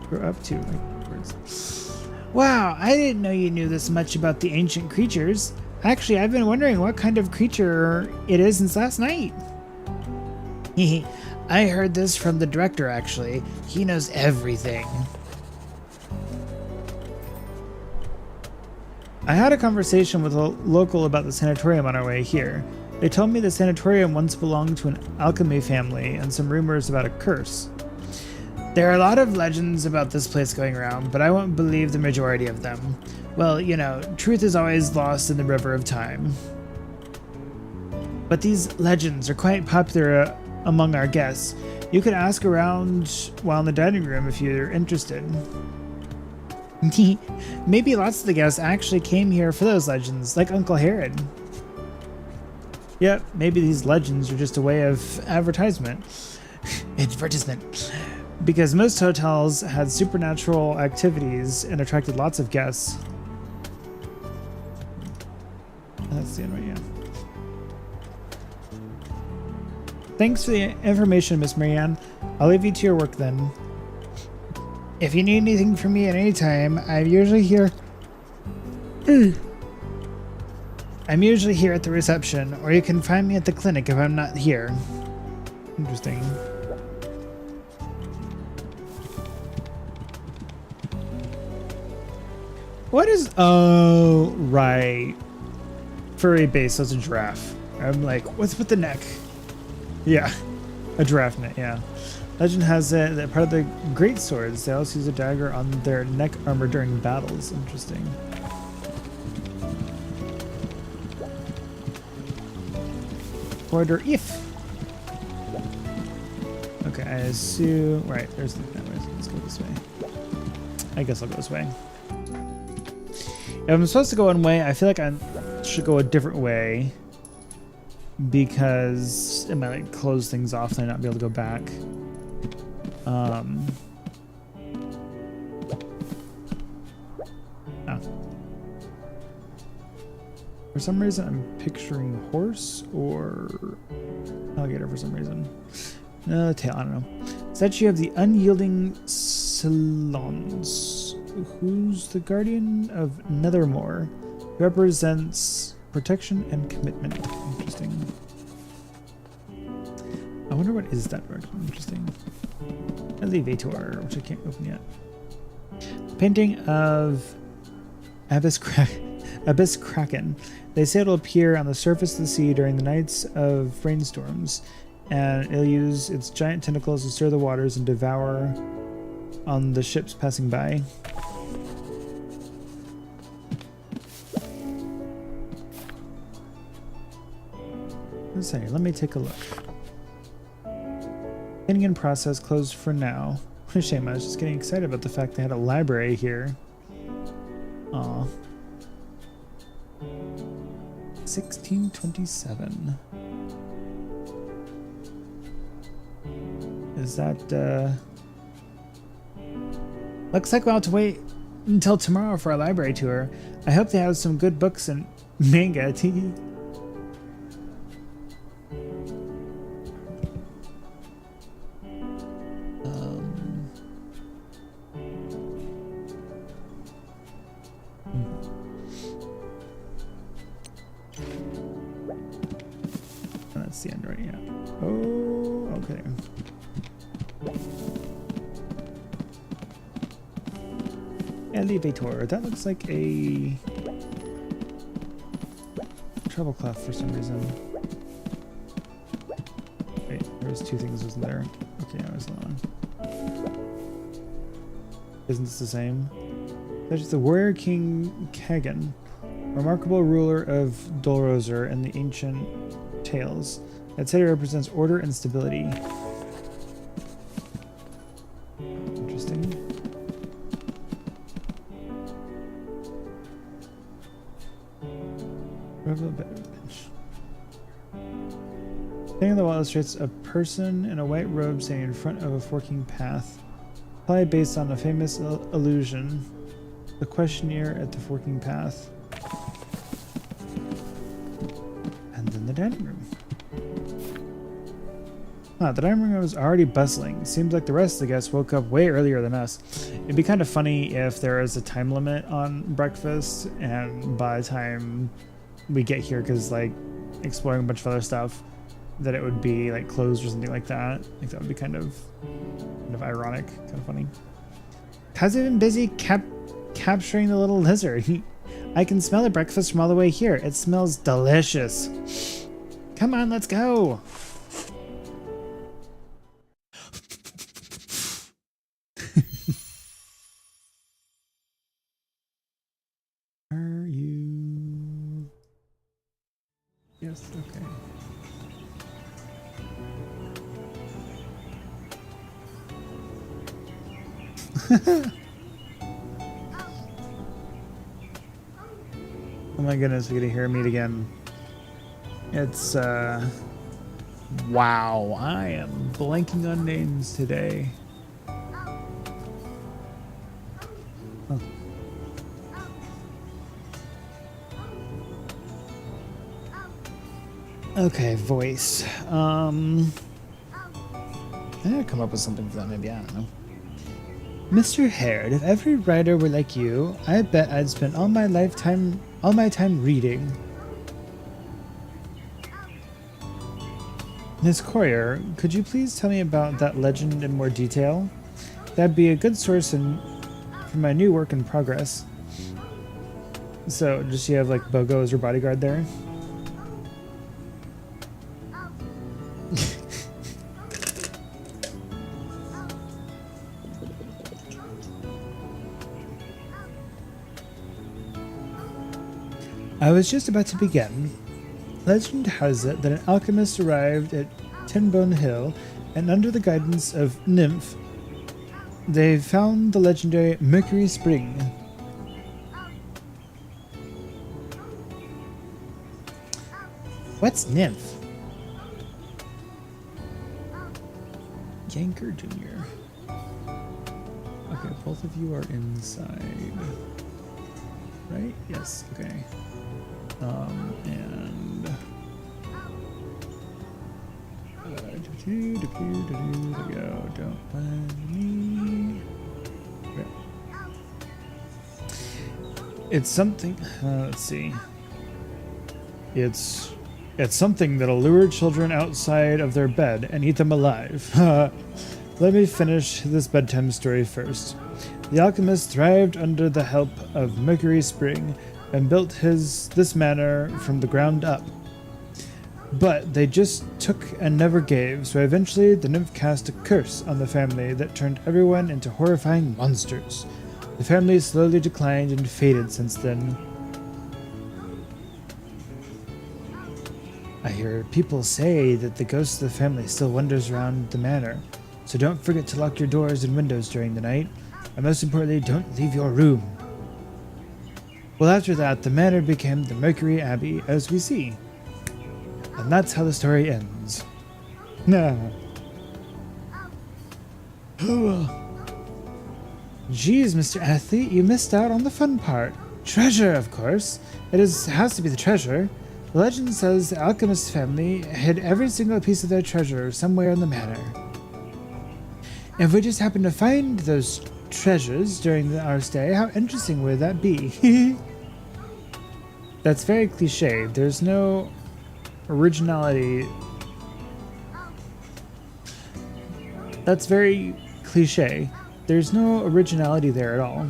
Grow up to, like, words. Wow, I didn't know you knew this much about the ancient creatures. Actually, I've been wondering what kind of creature it is since last night. I heard this from the director, actually. He knows everything. I had a conversation with a local about the sanatorium on our way here. They told me the sanatorium once belonged to an alchemy family and some rumors about a curse. There are a lot of legends about this place going around, but I won't believe the majority of them. Well, you know, truth is always lost in the river of time. But these legends are quite popular among our guests. You could ask around while in the dining room if you're interested. Maybe lots of the guests actually came here for those legends, like Uncle Herod. Yep, maybe these legends are just a way of advertisement. Advertisement. Because most hotels had supernatural activities and attracted lots of guests. That's the end right, yeah. Thanks for the information, Miss Marianne. I'll leave you to your work then. If you need anything from me at any time, I'm usually here. I'm usually here at the reception, or you can find me at the clinic if I'm not here. Interesting. What is... Oh, right. Furry base, so it's a giraffe. I'm like, what's with the neck? Yeah, a giraffe neck, yeah. Legend has it that part of the great swords, they also use a dagger on their neck armor during battles. Interesting. Order if. Okay, I assume. Right, there's the. Let's go this way. I guess I'll go this way. If I'm supposed to go one way, I feel like I should go a different way because it might like close things off and I not be able to go back. Oh. For some reason, I'm picturing horse or alligator for some reason. No, the tail, I don't know. Statue of the unyielding Salons, who's the guardian of Nethermore, represents protection and commitment. Interesting. I wonder what is that word. Interesting. Elevator, which I can't open yet. painting of Abyss Kraken. They say it'll appear on the surface of the sea during the nights of rainstorms, and it'll use its giant tentacles to stir the waters and devour on the ships passing by. Let's see, let me take a look. Painting in process closed for now. What a shame, I was just getting excited about the fact they had a library here. Aw. 1627. Is that, Looks like we'll have to wait until tomorrow for our library tour. I hope they have some good books and manga. That's the end, right? Yeah. Oh, okay. Elevator. That looks like a travel cloth for some reason. Wait, there was two things, wasn't there? Okay, I was on. Isn't this the same? There's the Warrior King Kagan, remarkable ruler of Dolrozer in the ancient tales. That city represents order and stability. Interesting. Standing on the wall illustrates a person in a white robe standing in front of a forking path, probably based on a famous illusion, the questionnaire at the forking path. And then the dining room. The dining room was already bustling. Seems like the rest of the guests woke up way earlier than us. It'd be kind of funny if there was a time limit on breakfast, and by the time we get here, because like exploring a bunch of other stuff, that it would be like closed or something like that. I think that would be kind of ironic, kind of funny. How's it been busy capturing the little lizard? I can smell the breakfast from all the way here. It smells delicious. Come on, let's go. Are you? Yes, okay. Oh my goodness, we're gonna hear meet again. It's wow, I am blanking on names today. Huh. Okay, voice. I gotta come up with something for that, maybe, I don't know. Mr. Haird, if every writer were like you, I bet I'd spend all my time reading. Miss Courier, could you please tell me about that legend in more detail? That'd be a good source for my new work in progress. So, does she have like Bogo as her bodyguard there? I was just about to begin. Legend has it that an alchemist arrived at Tinbone Hill, and under the guidance of Nymph, they found the legendary Mercury Spring. What's Nymph? Yanker Jr. Okay, both of you are inside. Right? Yes, okay. And there we go. Don't mind me. Okay. It's something. Let's see. It's something that'll lure children outside of their bed and eat them alive. Let me finish this bedtime story first. The alchemist thrived under the help of Mercury Spring and built this manor from the ground up. But they just took and never gave, so eventually the nymph cast a curse on the family that turned everyone into horrifying monsters. The family slowly declined and faded since then. I hear people say that the ghost of the family still wanders around the manor, so don't forget to lock your doors and windows during the night, and most importantly, don't leave your room. Well, after that, the manor became the Mercury Abbey, as we see. And that's how the story ends. Nah. Geez, Mr. Athlete, you missed out on the fun part. Treasure, of course. Has to be the treasure. The legend says the alchemist family hid every single piece of their treasure somewhere in the manor. If we just happen to find those treasures during our stay, how interesting would that be? That's very cliche. There's no originality. That's very cliche. There's no originality there at all.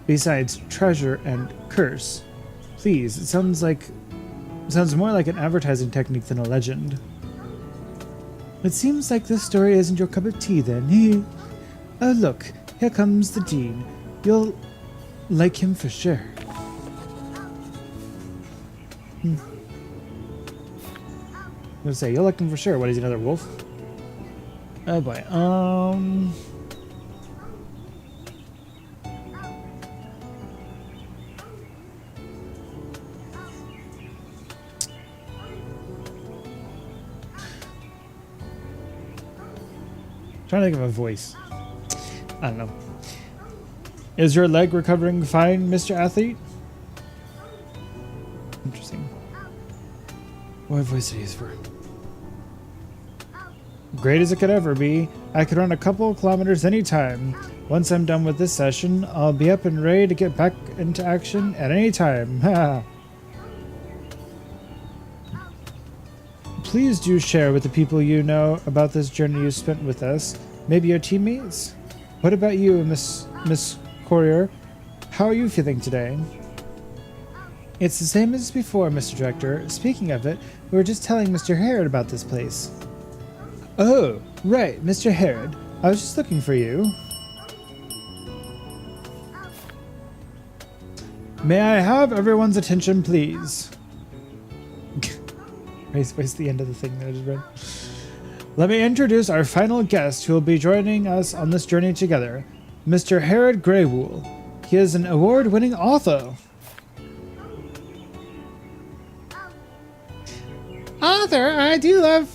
Besides treasure and curse. Please, it sounds more like an advertising technique than a legend. It seems like this story isn't your cup of tea then. Oh look, here comes the Dean. You'll like him for sure. I'm gonna say, you'll like him for sure. What, is he another wolf? Oh boy, trying to think of a voice. I don't know. Is your leg recovering fine, Mr. Athlete? Interesting. What voice to use for? Great as it could ever be. I could run a couple of kilometers anytime. Once I'm done with this session, I'll be up and ready to get back into action at any time. Please do share with the people you know about this journey you spent with us. Maybe your teammates? What about you, Miss Courier? How are you feeling today? It's the same as before, Mr. Director. Speaking of it, we were just telling Mr. Herod about this place. Oh, right, Mr. Herod. I was just looking for you. May I have everyone's attention, please? Where's the end of the thing that I just read? Let me introduce our final guest who will be joining us on this journey together, Mr. Herod Greywool. He is an award-winning author. Author, I do.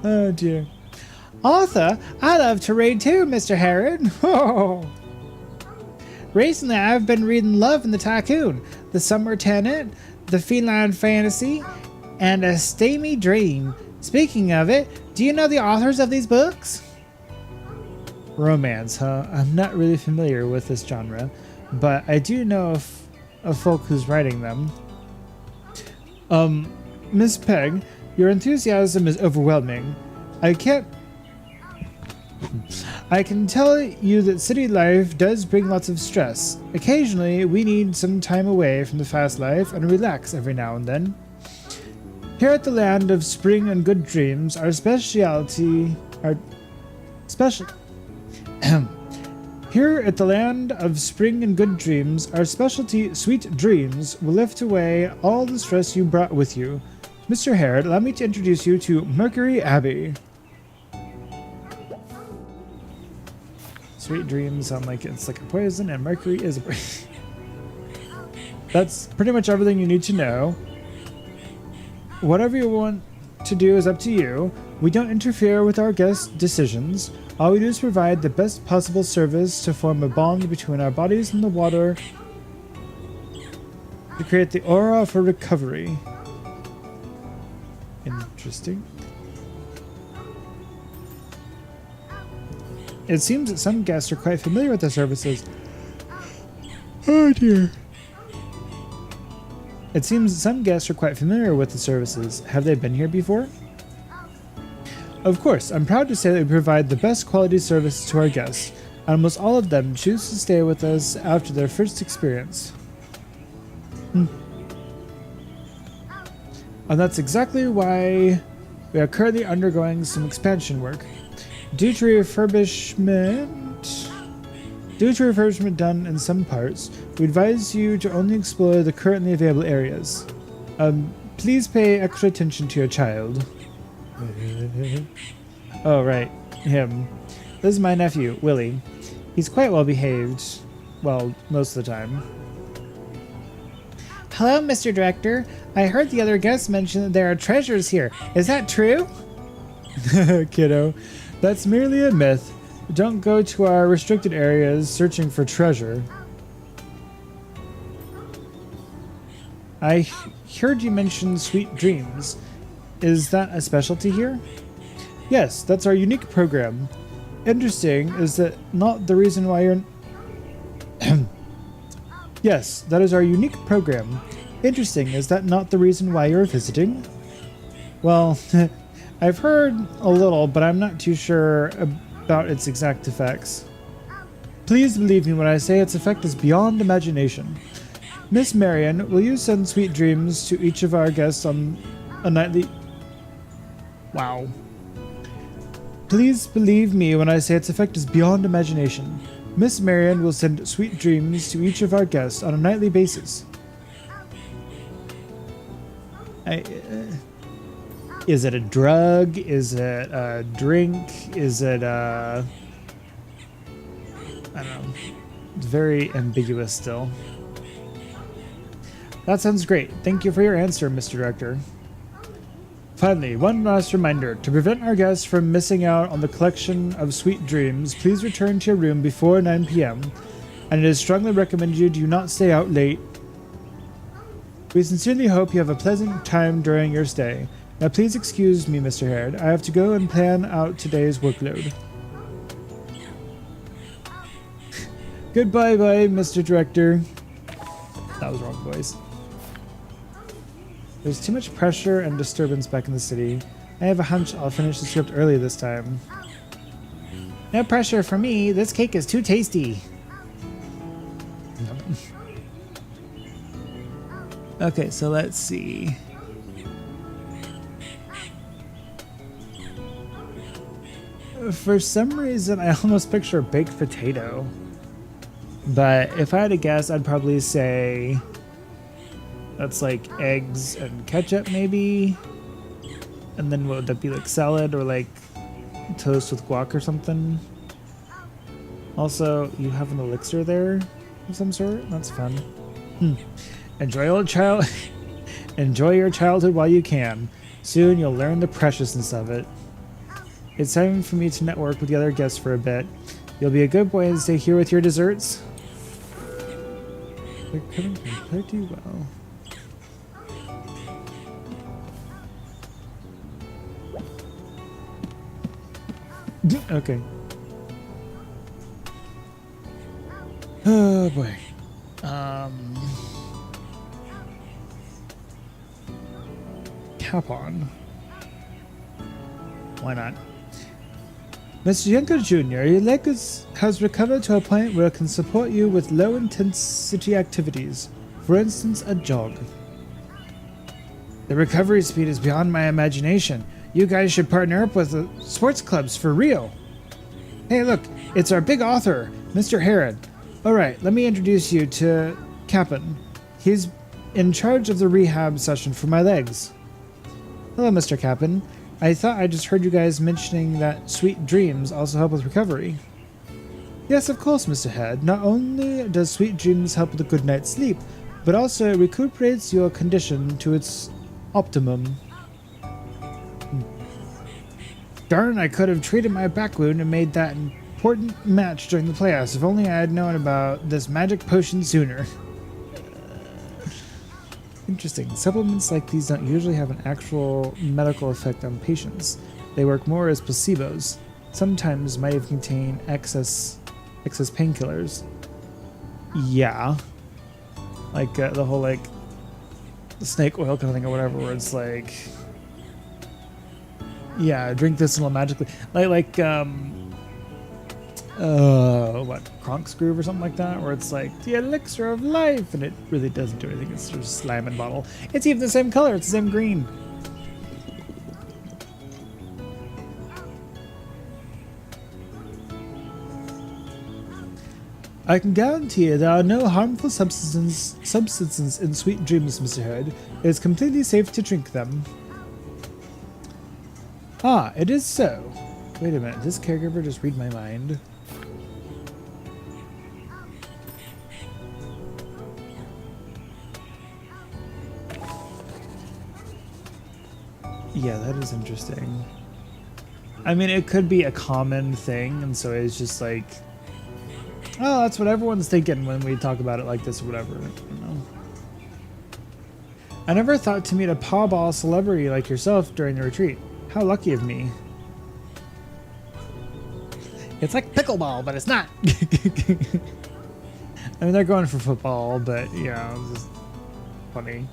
Oh dear. Author, I love to read too, Mr. Herod. Oh. Recently, I've been reading Love in the Tycoon, The Summer Tenant, The Feline Fantasy, and A Stamy Dream. Speaking of it, do you know the authors of these books? Romance, huh? I'm not really familiar with this genre, but I do know of folk who's writing them. Miss Peg, your enthusiasm is overwhelming. I can tell you that city life does bring lots of stress. Occasionally, we need some time away from the fast life and relax every now and then. Here at the land of spring and good dreams, our specialty sweet dreams will lift away all the stress you brought with you. Mr. Herod, allow me to introduce you to Mercury Abbey. Sweet dreams sound like it's like a poison, and Mercury is a poison. That's pretty much everything you need to know. Whatever you want to do is up to you. We don't interfere with our guests' decisions. All we do is provide the best possible service to form a bond between our bodies and the water to create the aura for recovery. Interesting. It seems that some guests are quite familiar with the services. Oh dear. It seems that some guests are quite familiar with the services. Have they been here before? Of course, I'm proud to say that we provide the best quality service to our guests. Almost all of them choose to stay with us after their first experience. And that's exactly why we are currently undergoing some expansion work. Due to refurbishment done in some parts, we advise you to only explore the currently available areas. Please pay extra attention to your child. Oh, right. Him. This is my nephew, Willie. He's quite well behaved. Well, most of the time. Hello, Mr. Director. I heard the other guests mention that there are treasures here. Is that true? Kiddo, that's merely a myth. Don't go to our restricted areas searching for treasure. I heard you mention sweet dreams. Is that a specialty here? Yes, that's our unique program. Interesting is that not the reason why you're... Yes, that is our unique program. Interesting, is that not the reason why you're visiting? Well, I've heard a little, but I'm not too sure about its exact effects. Please believe me when I say its effect is beyond imagination. Miss Marion, will you send sweet dreams to each of our guests on a nightly... Wow. Please believe me when I say its effect is beyond imagination. Miss Marion will send sweet dreams to each of our guests on a nightly basis. Is it a drug? Is it a drink? Is it a... I don't know. It's very ambiguous still. That sounds great. Thank you for your answer, Mr. Director. Finally, one last reminder. To prevent our guests from missing out on the collection of sweet dreams, please return to your room before 9 p.m. And it is strongly recommended you do not stay out late. We sincerely hope you have a pleasant time during your stay. Now please excuse me, Mr. Harrod. I have to go and plan out today's workload. Goodbye, Mr. Director. That was wrong voice. There's too much pressure and disturbance back in the city. I have a hunch I'll finish the script early this time. No pressure for me. This cake is too tasty. Okay, so let's see. For some reason, I almost picture baked potato. But if I had to guess, I'd probably say that's like eggs and ketchup, maybe. And then what would that be, like salad or like toast with guac or something? Also, you have an elixir there of some sort? That's fun. Enjoy your childhood while you can. Soon you'll learn the preciousness of it. It's time for me to network with the other guests for a bit. You'll be a good boy and stay here with your desserts. They're coming pretty well. Okay. Oh boy. Cap on. Why not? Mr. Yanko Jr., your leg has recovered to a point where it can support you with low-intensity activities. For instance, a jog. The recovery speed is beyond my imagination. You guys should partner up with the sports clubs for real. Hey, look, it's our big author, Mr. Harrod. Alright, let me introduce you to Cap'n. He's in charge of the rehab session for my legs. Hello, Mr. Cap'n. I thought I just heard you guys mentioning that sweet dreams also help with recovery. Yes, of course, Mr. Head. Not only does sweet dreams help with a good night's sleep, but also it recuperates your condition to its optimum. Darn, I could have treated my back wound and made that important match during the playoffs if only I had known about this magic potion sooner. Interesting. Supplements like these don't usually have an actual medical effect on patients. They work more as placebos. Sometimes might even contain excess painkillers. Yeah. Like the whole like snake oil kind of thing or whatever, where it's like Yeah, drink this and it'll magically what, Kronk's Groove or something like that, where it's like the elixir of life, and it really doesn't do anything. It's just a slamming bottle. It's even the same color. It's the same green. I can guarantee you there are no harmful substances in sweet dreams, Mr. Heard. It is completely safe to drink them. Ah, it is so. Wait a minute, did this caregiver just read my mind? Yeah, that is interesting. I mean, it could be a common thing, and so it's just like, oh, that's what everyone's thinking when we talk about it like this or whatever. I don't know. I never thought to meet a pawball celebrity like yourself during the retreat. How lucky of me. It's like pickleball, but it's not. I mean, they're going for football, but yeah, it's just funny.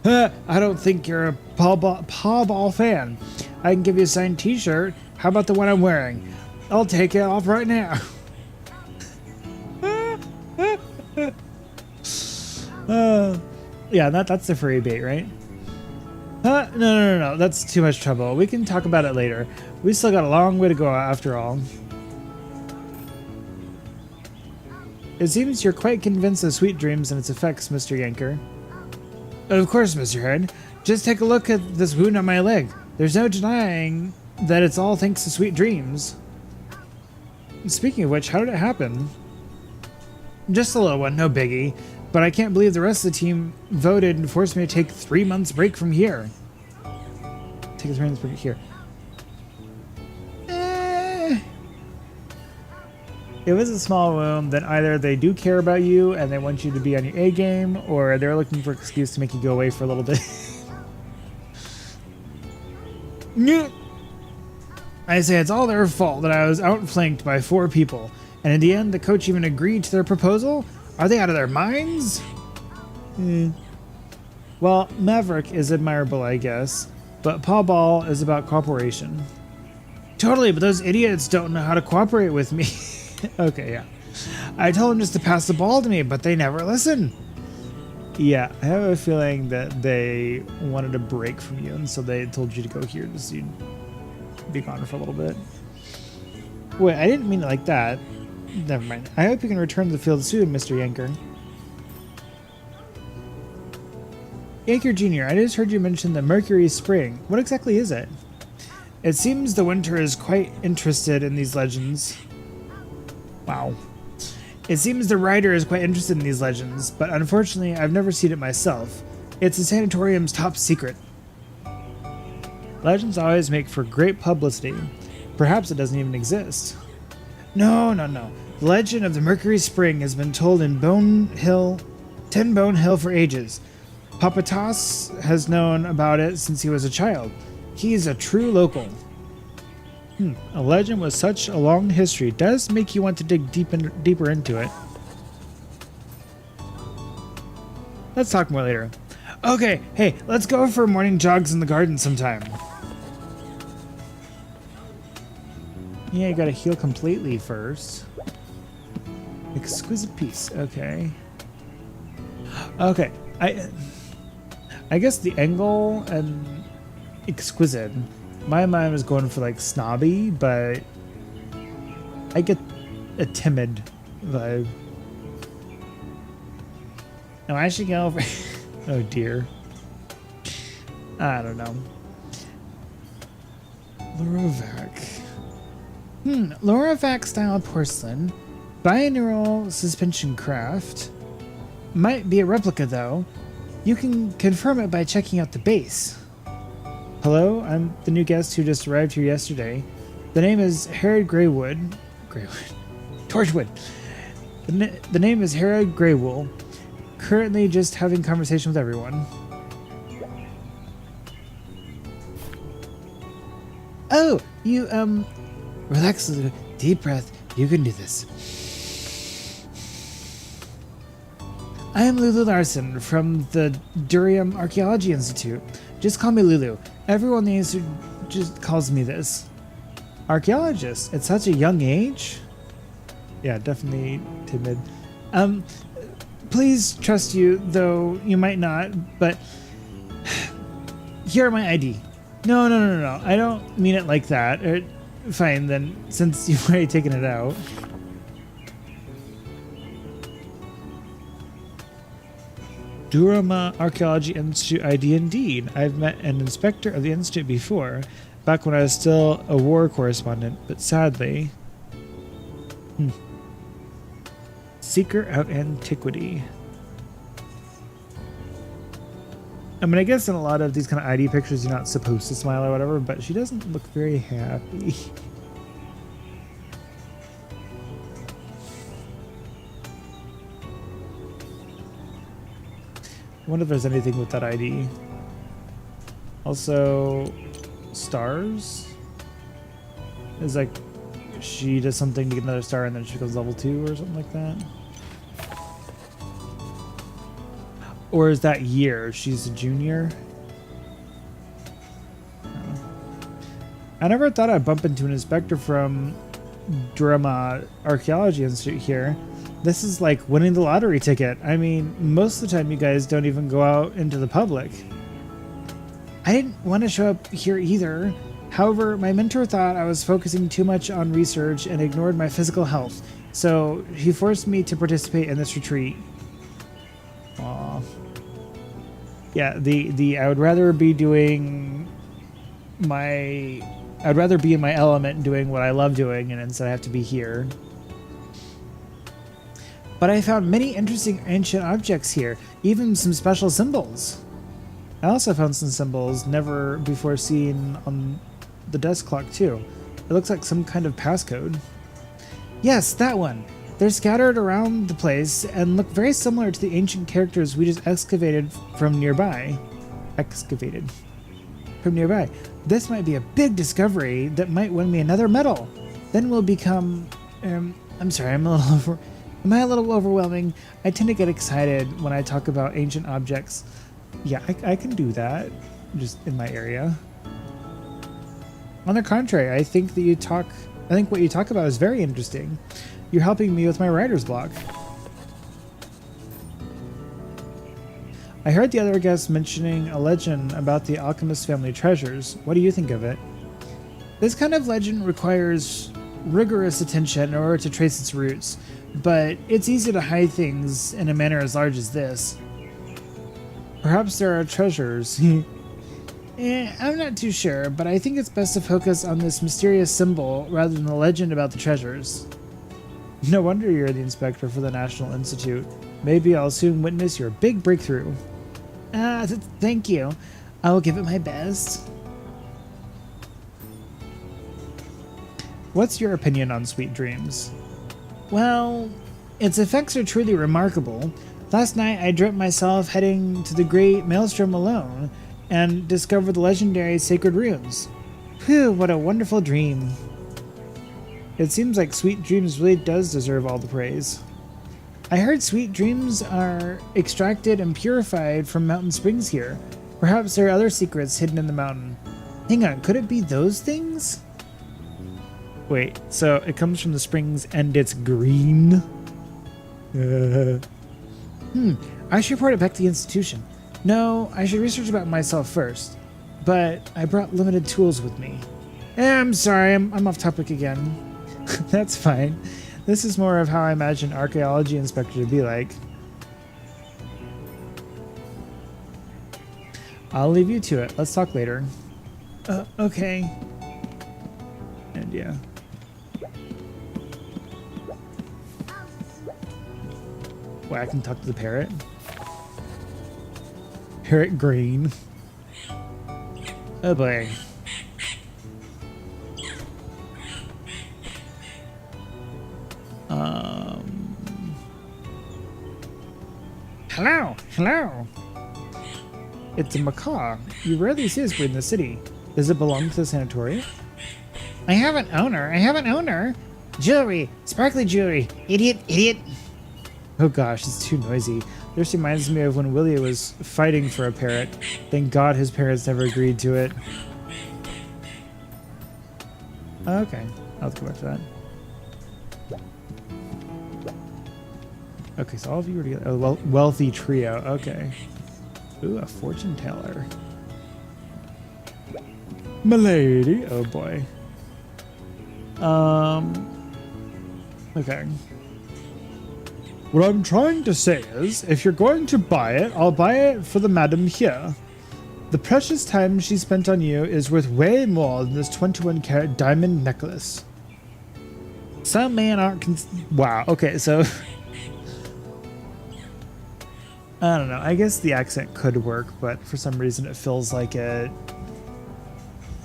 I don't think you're a pawball fan. I can give you a signed t-shirt. How about the one I'm wearing? I'll take it off right now. Yeah, that's the furry bait, right? No. That's too much trouble. We can talk about it later. We still got a long way to go after all. It seems you're quite convinced of sweet dreams and its effects, Mr. Yanker. Of course, Mr. Heard. Just take a look at this wound on my leg. There's no denying that it's all thanks to sweet dreams. Speaking of which, how did it happen? Just a little one, no biggie. But I can't believe the rest of the team voted and forced me to take 3 months break from here. Take a 3 months break here. It was a small wound, then either they do care about you and they want you to be on your A game, or they're looking for an excuse to make you go away for a little bit. I say it's all their fault that I was outflanked by 4 people, and in the end the coach even agreed to their proposal? Are they out of their minds? Well, Maverick is admirable, I guess, but Pawball is about cooperation. Totally, but those idiots don't know how to cooperate with me. Okay, yeah. I told them just to pass the ball to me, but they never listen. Yeah, I have a feeling that they wanted a break from you, and so they told you to go here just so you'd be gone for a little bit. Wait, I didn't mean it like that. Never mind. I hope you can return to the field soon, Mr. Yanker. Yanker Jr., I just heard you mention the Mercury Spring. What exactly is it? It seems the winter is quite interested in these legends. Wow. It seems the writer is quite interested in these legends, but unfortunately I've never seen it myself. It's the sanatorium's top secret. Legends always make for great publicity. Perhaps it doesn't even exist. No. The legend of the Mercury Spring has been told in Tin Bone Hill for ages. Papa Toss has known about it since he was a child. He's a true local. A legend with such a long history does make you want to dig deeper into it. Let's talk more later. Okay, hey, let's go for morning jogs in the garden sometime. Yeah, you gotta heal completely first. Exquisite piece, okay. Okay, I guess the angle and exquisite. My mind was going for like snobby, but I get a timid vibe. Am I actually going over? Oh dear. I don't know. Lorovac. Lorovac style porcelain. Binaural suspension craft. Might be a replica though. You can confirm it by checking out the base. Hello, I'm the new guest who just arrived here yesterday. The name is Herod Greywood. Torchwood. The name is Herod Greywool. Currently just having conversation with everyone. Oh, you, relax, deep breath. You can do this. I am Lulu Larson from the Durium Archaeology Institute. Just call me Lulu. Everyone needs to just calls me this? Archaeologist at such a young age? Yeah, definitely timid. Please trust you, though you might not, but here are my ID. No. I don't mean it like that. Fine, then, since you've already taken it out. Durham Archaeology Institute ID indeed. I've met an inspector of the institute before, back when I was still a war correspondent, but sadly... Seeker of Antiquity. I mean, I guess in a lot of these kind of ID pictures you're not supposed to smile or whatever, but she doesn't look very happy. I wonder if there's anything with that ID. Also, stars? It's like she does something to get another star and then she goes level 2 or something like that. Or is that year? She's a junior? I never thought I'd bump into an inspector from Durham Archaeology Institute here. This is like winning the lottery ticket. I mean, most of the time you guys don't even go out into the public. I didn't want to show up here either. However, my mentor thought I was focusing too much on research and ignored my physical health, so he forced me to participate in this retreat. Aww. Yeah, I would rather be doing I'd rather be in my element and doing what I love doing, and instead I have to be here. But I found many interesting ancient objects here, even some special symbols. I also found some symbols never before seen on the desk clock too. It looks like some kind of passcode. Yes, that one. They're scattered around the place and look very similar to the ancient characters we just excavated from nearby. This might be a big discovery that might win me another medal. Then we'll become... I'm sorry, am I a little overwhelming? I tend to get excited when I talk about ancient objects. Yeah, I can do that, just in my area. On the contrary, I think what you talk about is very interesting. You're helping me with my writer's block. I heard the other guests mentioning a legend about the alchemist family treasures. What do you think of it? This kind of legend requires rigorous attention in order to trace its roots, but it's easy to hide things in a manner as large as this. Perhaps there are treasures. I'm not too sure, but I think it's best to focus on this mysterious symbol rather than the legend about the treasures. No wonder you're the inspector for the National Institute. Maybe I'll soon witness your big breakthrough. Thank you. I will give it my best. What's your opinion on Sweet Dreams? Well, its effects are truly remarkable. Last night I dreamt myself heading to the Great Maelstrom alone and discovered the legendary sacred runes. Phew, what a wonderful dream. It seems like Sweet Dreams really does deserve all the praise. I heard Sweet Dreams are extracted and purified from mountain springs here. Perhaps there are other secrets hidden in the mountain. Hang on, could it be those things? Wait, so it comes from the springs and it's green? I should report it back to the institution. No, I should research about myself first. But I brought limited tools with me. I'm sorry, I'm off topic again. That's fine. This is more of how I imagine archaeology inspector to be like. I'll leave you to it. Let's talk later. Okay. And yeah. Wait, I can talk to the parrot? Parrot green. Oh boy. Hello. It's a macaw. You rarely see this breed in the city. Does it belong to the sanatorium? I have an owner. Jewelry. Sparkly jewelry. Idiot. Oh gosh, it's too noisy. This reminds me of when Willie was fighting for a parrot. Thank God his parents never agreed to it. Okay, I'll have to go back to that. Okay, so all of you are together. Oh, wealthy trio. Okay. Ooh, a fortune teller. Milady. Oh boy. Okay. What I'm trying to say is, if you're going to buy it, I'll buy it for the madam here. The precious time she spent on you is worth way more than this 21-carat diamond necklace. Some men aren't wow, okay, so... I don't know, I guess the accent could work, but for some reason it feels like it...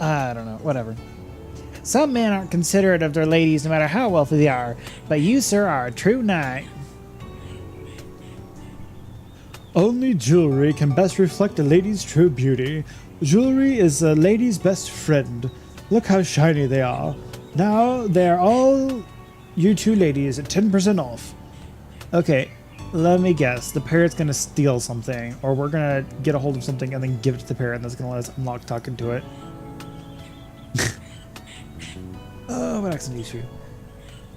I don't know, whatever. Some men aren't considerate of their ladies no matter how wealthy they are, but you, sir, are a true knight. Only jewelry can best reflect a lady's true beauty. Jewelry is a lady's best friend. Look how shiny they are. Now they're all you two ladies at 10% off. Okay, let me guess. The parrot's gonna steal something, or we're gonna get a hold of something and then give it to the parrot, and that's gonna let us unlock talking to it. Oh, what accent is you?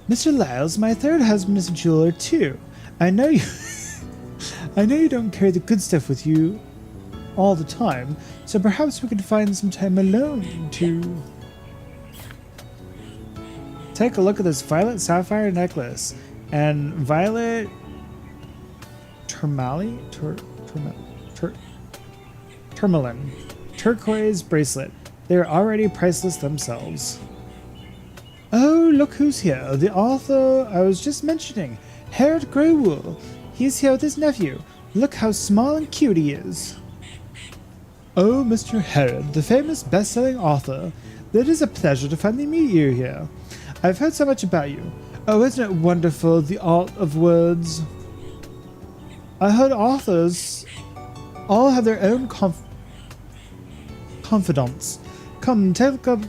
Mr. Lyles, my third husband is a jeweler too. I know you... I know you don't carry the good stuff with you all the time, so perhaps we could find some time alone to take a look at this violet sapphire necklace and violet tourmaline turquoise bracelet. They're already priceless themselves. Oh, look who's here. The author I was just mentioning, Harold Greywool. He's here with his nephew. Look how small and cute he is. Oh, Mr. Herod, the famous best-selling author. It is a pleasure to finally meet you here. I've heard so much about you. Oh, isn't it wonderful, the art of words? I heard authors all have their own confidants. Come, take a...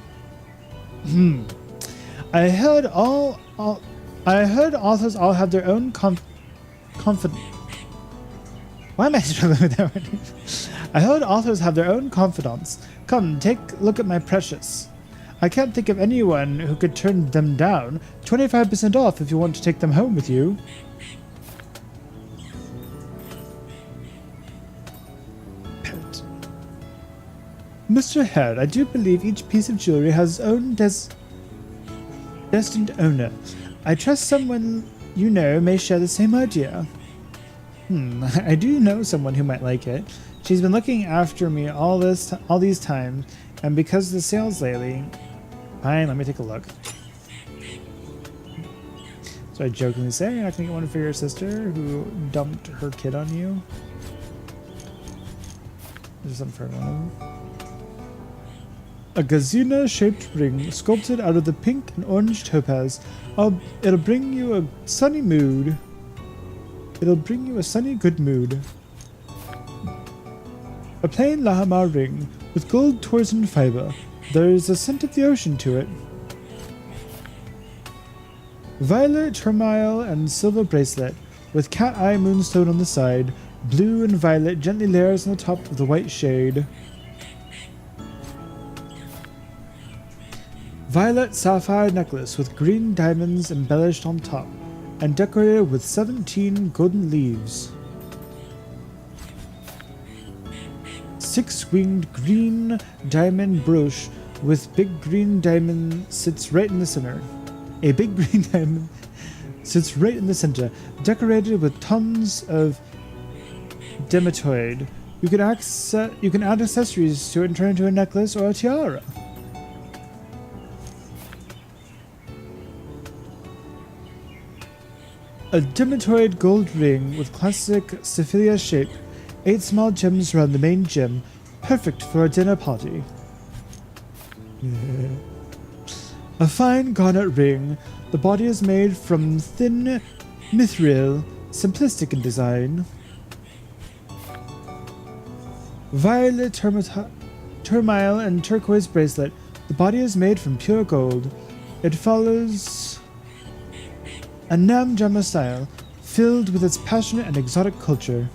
I heard authors all have their own confidant. Why am I struggling with that one? I heard authors have their own confidants. Come, take a look at my precious. I can't think of anyone who could turn them down. 25% off if you want to take them home with you. Pet. Mr. Hare, I do believe each piece of jewelry has its own destined owner. I trust someone you know may share the same idea. I do know someone who might like it. She's been looking after me all these times, and because of the sales lately... Fine, let me take a look. So I jokingly say, you're not gonna get one for your sister who dumped her kid on you? There's something for everyone. A gazina-shaped ring sculpted out of the pink and orange topaz. It'll bring you a sunny mood. It'll bring you a sunny, good mood. A plain Lahama ring with gold torsion fiber. There's a scent of the ocean to it. Violet tourmaline and silver bracelet with cat eye moonstone on the side. Blue and violet gently layers on the top of the white shade. Violet sapphire necklace with green diamonds embellished on top and decorated with 17 golden leaves. 6-winged green diamond brooch with big green diamond sits right in the center. A big green diamond sits right in the center, decorated with tons of dematoid. You can add accessories to it and turn it into a necklace or a tiara. A dematoid gold ring with classic Sephilia shape. 8 small gems around the main gem. Perfect for a dinner party. A fine garnet ring. The body is made from thin mithril, simplistic in design. Violet tourmaline and turquoise bracelet. The body is made from pure gold. It follows a Nam Jama style, filled with its passionate and exotic culture.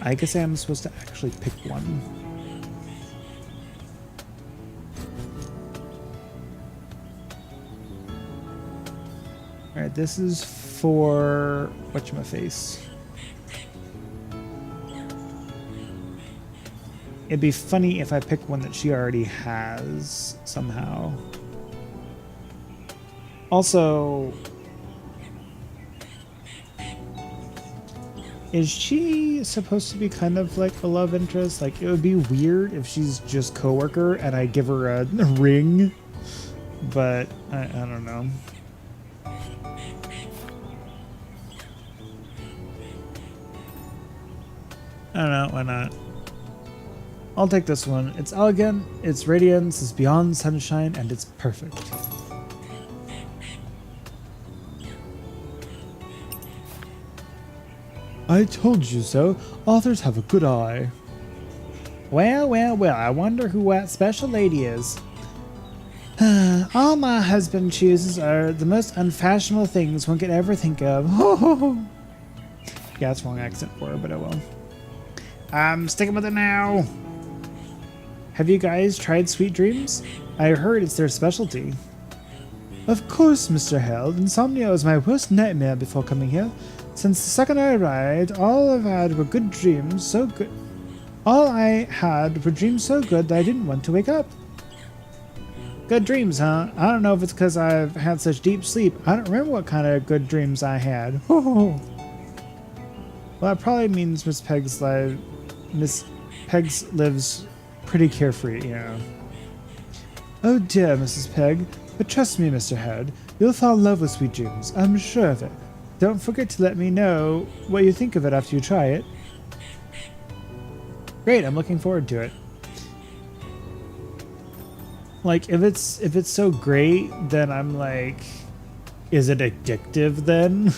I guess I am supposed to actually pick one. Alright, this is for whatchamaface. It'd be funny if I pick one that she already has somehow. Also, is she supposed to be kind of like a love interest? Like, it would be weird if she's just coworker and I give her a ring, but I don't know. I don't know, why not? I'll take this one. It's elegant, its radiance is beyond sunshine, and it's perfect. I told you so. Authors have a good eye. Well, well, well, I wonder who that special lady is. All my husband chooses are the most unfashionable things one could ever think of. Yeah, it's wrong accent for her, but I will. I'm sticking with it now. Have you guys tried Sweet Dreams? I heard it's their specialty. Of course, Mr. Held. Insomnia was my worst nightmare before coming here. Since the second I arrived, all I've had were good dreams, so good. All I had were dreams so good that I didn't want to wake up. Good dreams, huh? I don't know if it's because I've had such deep sleep. I don't remember what kind of good dreams I had. Well, that probably means Miss Peggs lives pretty carefree, you know. Oh dear, Mrs. Pegg. But trust me, Mr. Head, you'll fall in love with Sweet Dreams. I'm sure of it. Don't forget to let me know what you think of it after you try it. Great, I'm looking forward to it. Like, if it's so great, then I'm like, is it addictive then?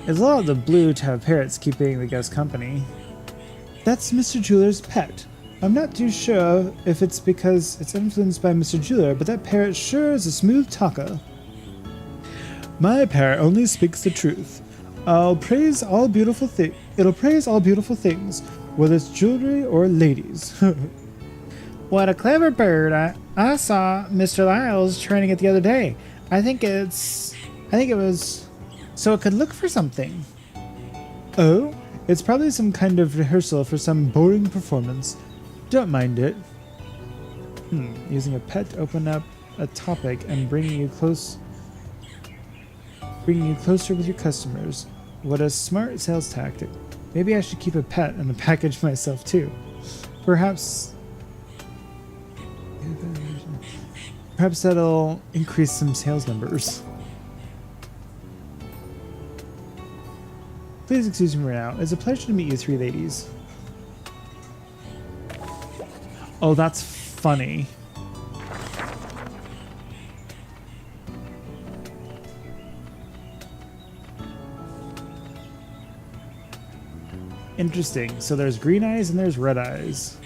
It's a lot of the blue to have parrots keeping the guest company. That's Mr. Jeweler's pet. I'm not too sure if it's because it's influenced by Mr. Jeweler, but that parrot sure is a smooth talker. My parrot only speaks the truth. It'll praise all beautiful things, whether it's jewelry or ladies. What a clever bird. I saw Mr. Lyles training it the other day. I think it was so it could look for something. Oh, it's probably some kind of rehearsal for some boring performance. Don't mind it. Using a pet to open up a topic and bringing you closer with your customers. What a smart sales tactic. Maybe I should keep a pet in the package myself too. Perhaps that'll increase some sales numbers. Please excuse me right now. It's a pleasure to meet you three ladies. Oh, that's funny. Interesting. So there's green eyes and there's red eyes.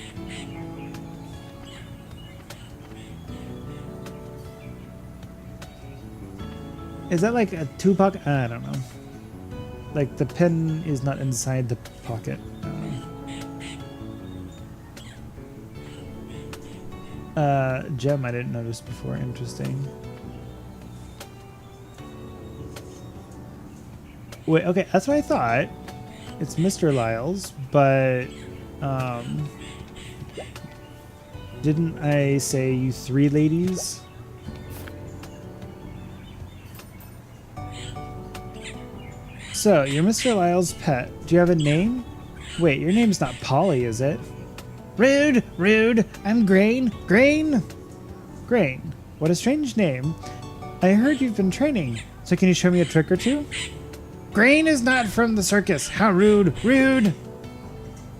Is that like a Tupac? I don't know. Like the pen is not inside the pocket. Gem I didn't notice before. Interesting. Wait, okay, that's what I thought. It's Mr. Lyles, but didn't I say you three ladies? So, you're Mr. Lyle's pet. Do you have a name? Wait, your name's not Polly, is it? Rude, rude. I'm Grain. Grain? Grain. What a strange name. I heard you've been training, so can you show me a trick or two? Grain is not from the circus. How rude. Rude.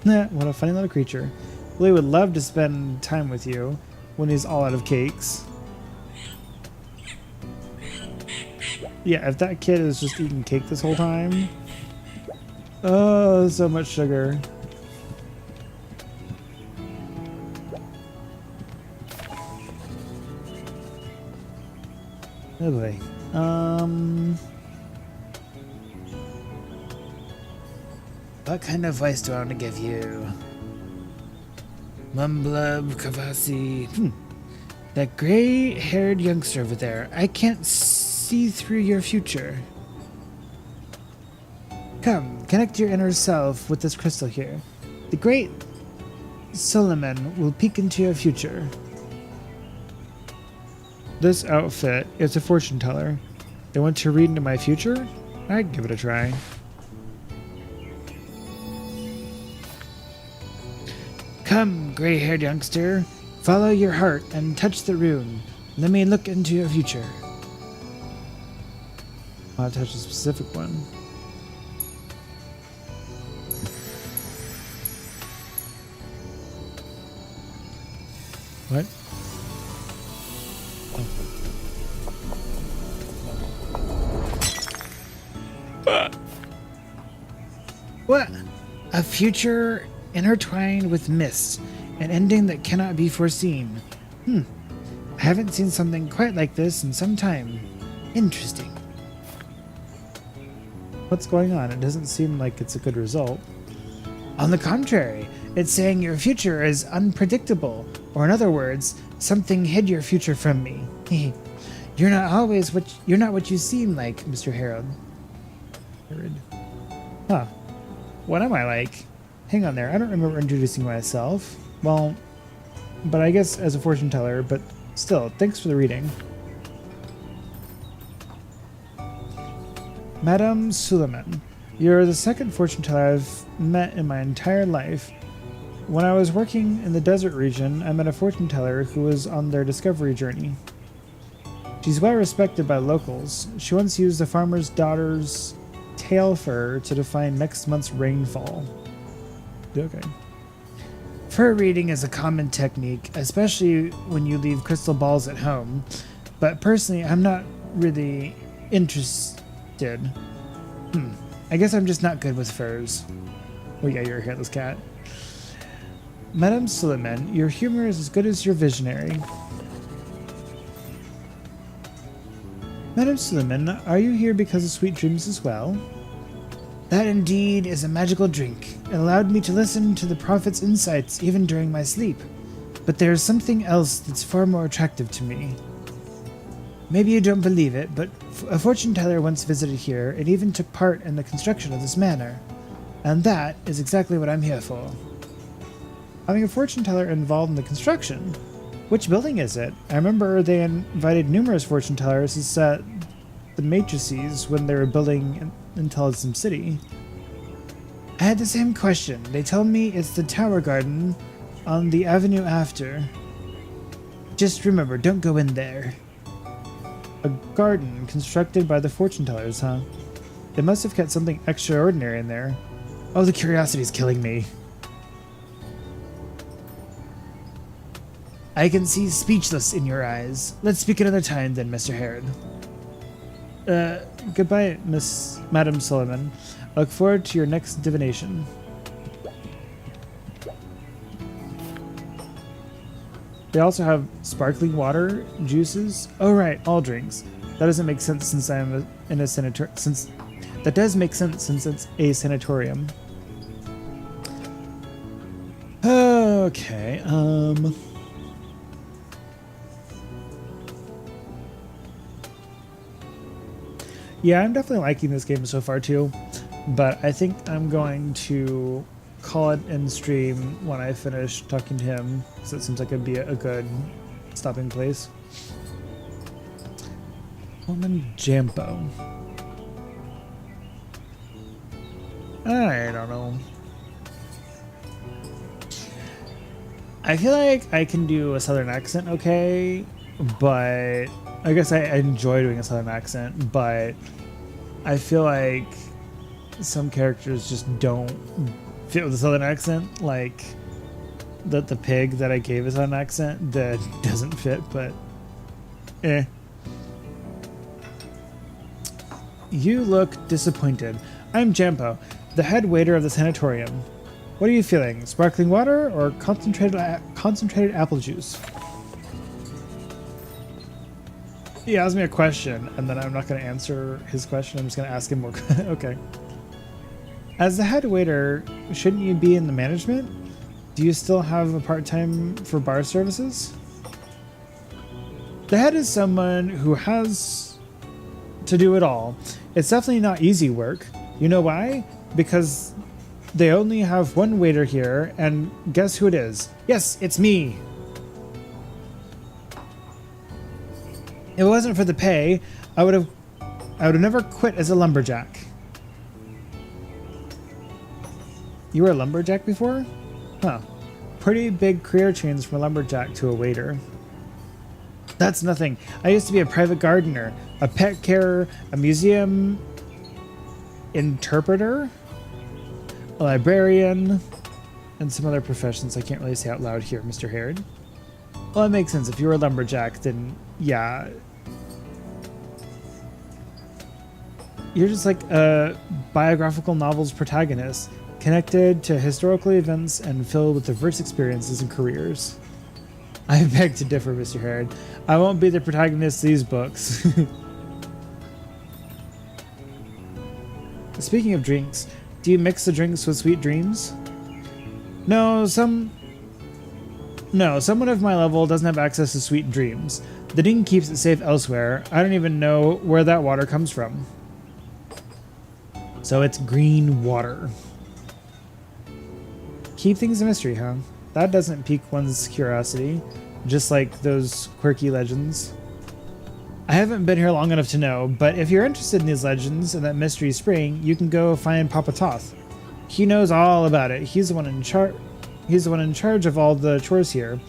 What a funny little creature. Willie would love to spend time with you when he's all out of cakes. Yeah, if that kid is just eating cake this whole time. Oh, so much sugar. Oh boy. What kind of voice do I want to give you? Mumblub Kavasi. That gray-haired youngster over there. I can't see through your future. Come, connect your inner self with this crystal here. The great Solomon will peek into your future. This outfit is a fortune teller. They want to read into my future? I'd give it a try. Come, gray-haired youngster. Follow your heart and touch the rune. Let me look into your future. I'll touch a specific one. What? What? A future intertwined with mist, an ending that cannot be foreseen. I haven't seen something quite like this in some time. Interesting. What's going on? It doesn't seem like it's a good result. On the contrary, it's saying your future is unpredictable, or in other words, something hid your future from me. You're not what you seem like, Mr. Herod. Huh. What am I like? Hang on there, I don't remember introducing myself. Well, but I guess as a fortune teller, but still, thanks for the reading. Madame Suleiman, you're the second fortune teller I've met in my entire life. When I was working in the desert region, I met a fortune teller who was on their discovery journey. She's well respected by locals. She once used a farmer's daughter's tail fur to define next month's rainfall. Okay. Fur reading is a common technique, especially when you leave crystal balls at home, but personally I'm not really interested. I guess I'm just not good with furs. Oh yeah, you're a hairless cat. Madame Suleiman, your humor is as good as your visionary. Madame Suleiman, are you here because of sweet dreams as well? That indeed is a magical drink. It allowed me to listen to the prophet's insights even during my sleep. But there is something else that's far more attractive to me. Maybe you don't believe it, but a fortune teller once visited here and even took part in the construction of this manor. And that is exactly what I'm here for. Having a fortune teller involved in the construction? Which building is it? I remember they invited numerous fortune tellers to set the matrices when they were building Intelligent City. I had the same question. They told me it's the Tower Garden on the avenue after. Just remember, don't go in there. A garden constructed by the fortune tellers, huh? They must have kept something extraordinary in there. Oh, the curiosity is killing me. I can see speechless in your eyes. Let's speak another time then, Mr. Herod. Goodbye, Madame Suleiman. I look forward to your next divination. They also have sparkling water, juices. Oh right, all drinks. That doesn't make sense since I'm in a sanatorium. That does make sense since it's a sanatorium. Okay. Yeah, I'm definitely liking this game so far too, but I think I'm going to call it in stream when I finish talking to him, because it seems like it'd be a good stopping place. Woman Jampo. I don't know. I feel like I can do a southern accent okay, but I guess I enjoy doing a southern accent, but I feel like some characters just don't fit with a southern accent, like the pig that I gave a southern accent that doesn't fit, but eh. You look disappointed. I'm Jampo, the head waiter of the sanatorium. What are you feeling? Sparkling water or concentrated apple juice? He asked me a question, and then I'm not going to answer his question. I'm just going to ask him more. Okay. As the head waiter, shouldn't you be in the management? Do you still have a part-time for bar services? The head is someone who has to do it all. It's definitely not easy work. You know why? Because they only have one waiter here, and guess who it is? Yes, it's me. If it wasn't for the pay, I would have never quit as a lumberjack. You were a lumberjack before? Huh. Pretty big career change from a lumberjack to a waiter. That's nothing. I used to be a private gardener, a pet carer, a museum interpreter, a librarian, and some other professions I can't really say out loud here, Mr. Harrod. Well, it makes sense. If you were a lumberjack, then yeah. You're just like a biographical novel's protagonist, connected to historical events and filled with diverse experiences and careers. I beg to differ, Mr. Harrod. I won't be the protagonist of these books. Speaking of drinks, do you mix the drinks with sweet dreams? No, someone of my level doesn't have access to sweet dreams. The dean keeps it safe elsewhere. I don't even know where that water comes from. So it's green water. Keep things a mystery, huh? That doesn't pique one's curiosity, just like those quirky legends. I haven't been here long enough to know, but if you're interested in these legends and that mystery spring, you can go find Papa Toth. He knows all about it. He's the one in charge. He's the one in charge of all the chores here.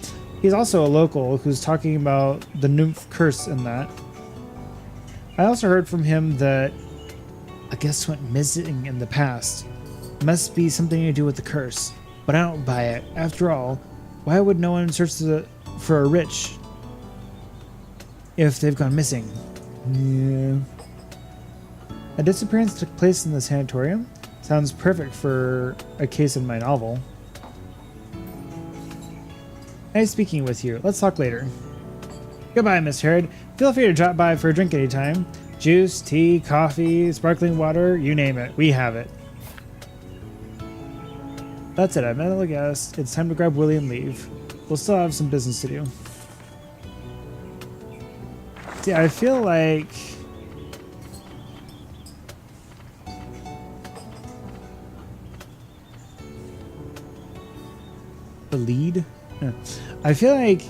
He's also a local who's talking about the nymph curse and that. I also heard from him that a guest went missing in the past. Must be something to do with the curse, but I don't buy it. After all, why would no one search for a rich if they've gone missing? Yeah. A disappearance took place in the sanatorium? Sounds perfect for a case in my novel. Nice speaking with you. Let's talk later. Goodbye, Miss Harrod. Feel free to drop by for a drink anytime. Juice, tea, coffee, sparkling water, you name it. We have it. That's it. I met all the guests. It's time to grab Willie and leave. We'll still have some business to do. See, I feel like the lead. I feel like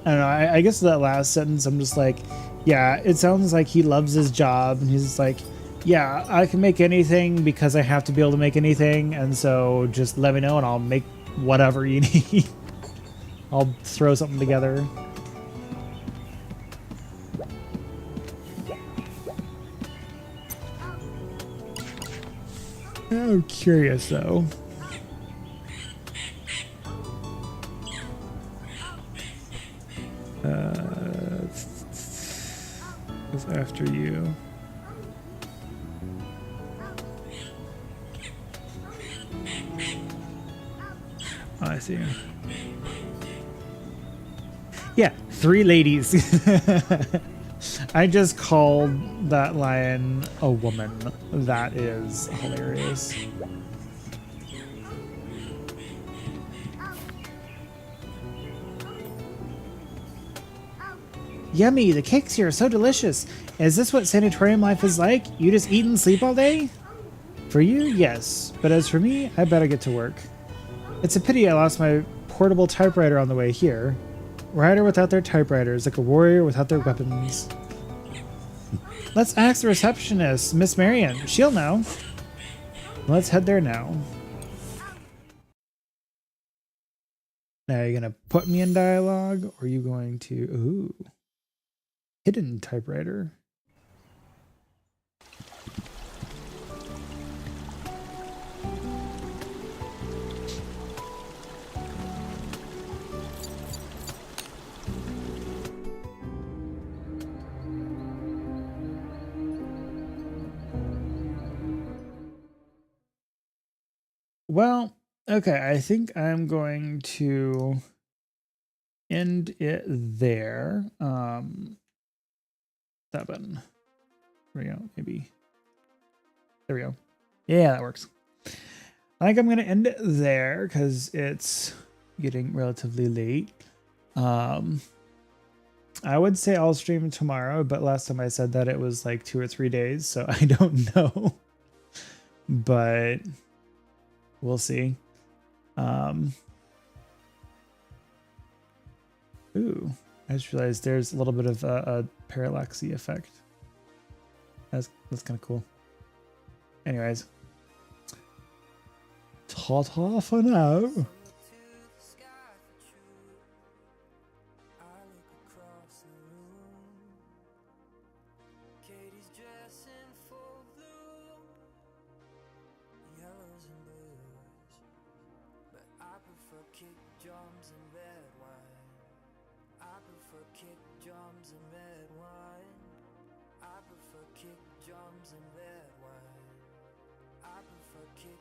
I don't know. I guess that last sentence, I'm just like, yeah. It sounds like he loves his job, and he's just like, yeah, I can make anything because I have to be able to make anything, and so just let me know, and I'll make whatever you need. I'll throw something together. I'm curious though. Goes after you. Oh, I see. Yeah, 3 ladies. I just called that lion a woman. That is hilarious. Yummy, the cakes here are so delicious. Is this what sanatorium life is like? You just eat and sleep all day? For you, yes. But as for me, I better get to work. It's a pity I lost my portable typewriter on the way here. Rider without their typewriters, like a warrior without their weapons. Let's ask the receptionist, Miss Marion. She'll know. Let's head there now. Now, are you going to put me in dialogue, or are you going to... Ooh. Hidden typewriter. Well, okay, I think I'm going to end it there. 7. There we go. Maybe. There we go. Yeah, that works. I think I'm going to end it there because it's getting relatively late. I would say I'll stream tomorrow, but last time I said that it was like 2 or 3 days, so I don't know. But we'll see. Ooh, I just realized there's a little bit of a parallaxy effect. That's kind of cool. Anyways, ta-ta for now. Kick drums and red wine. I prefer kick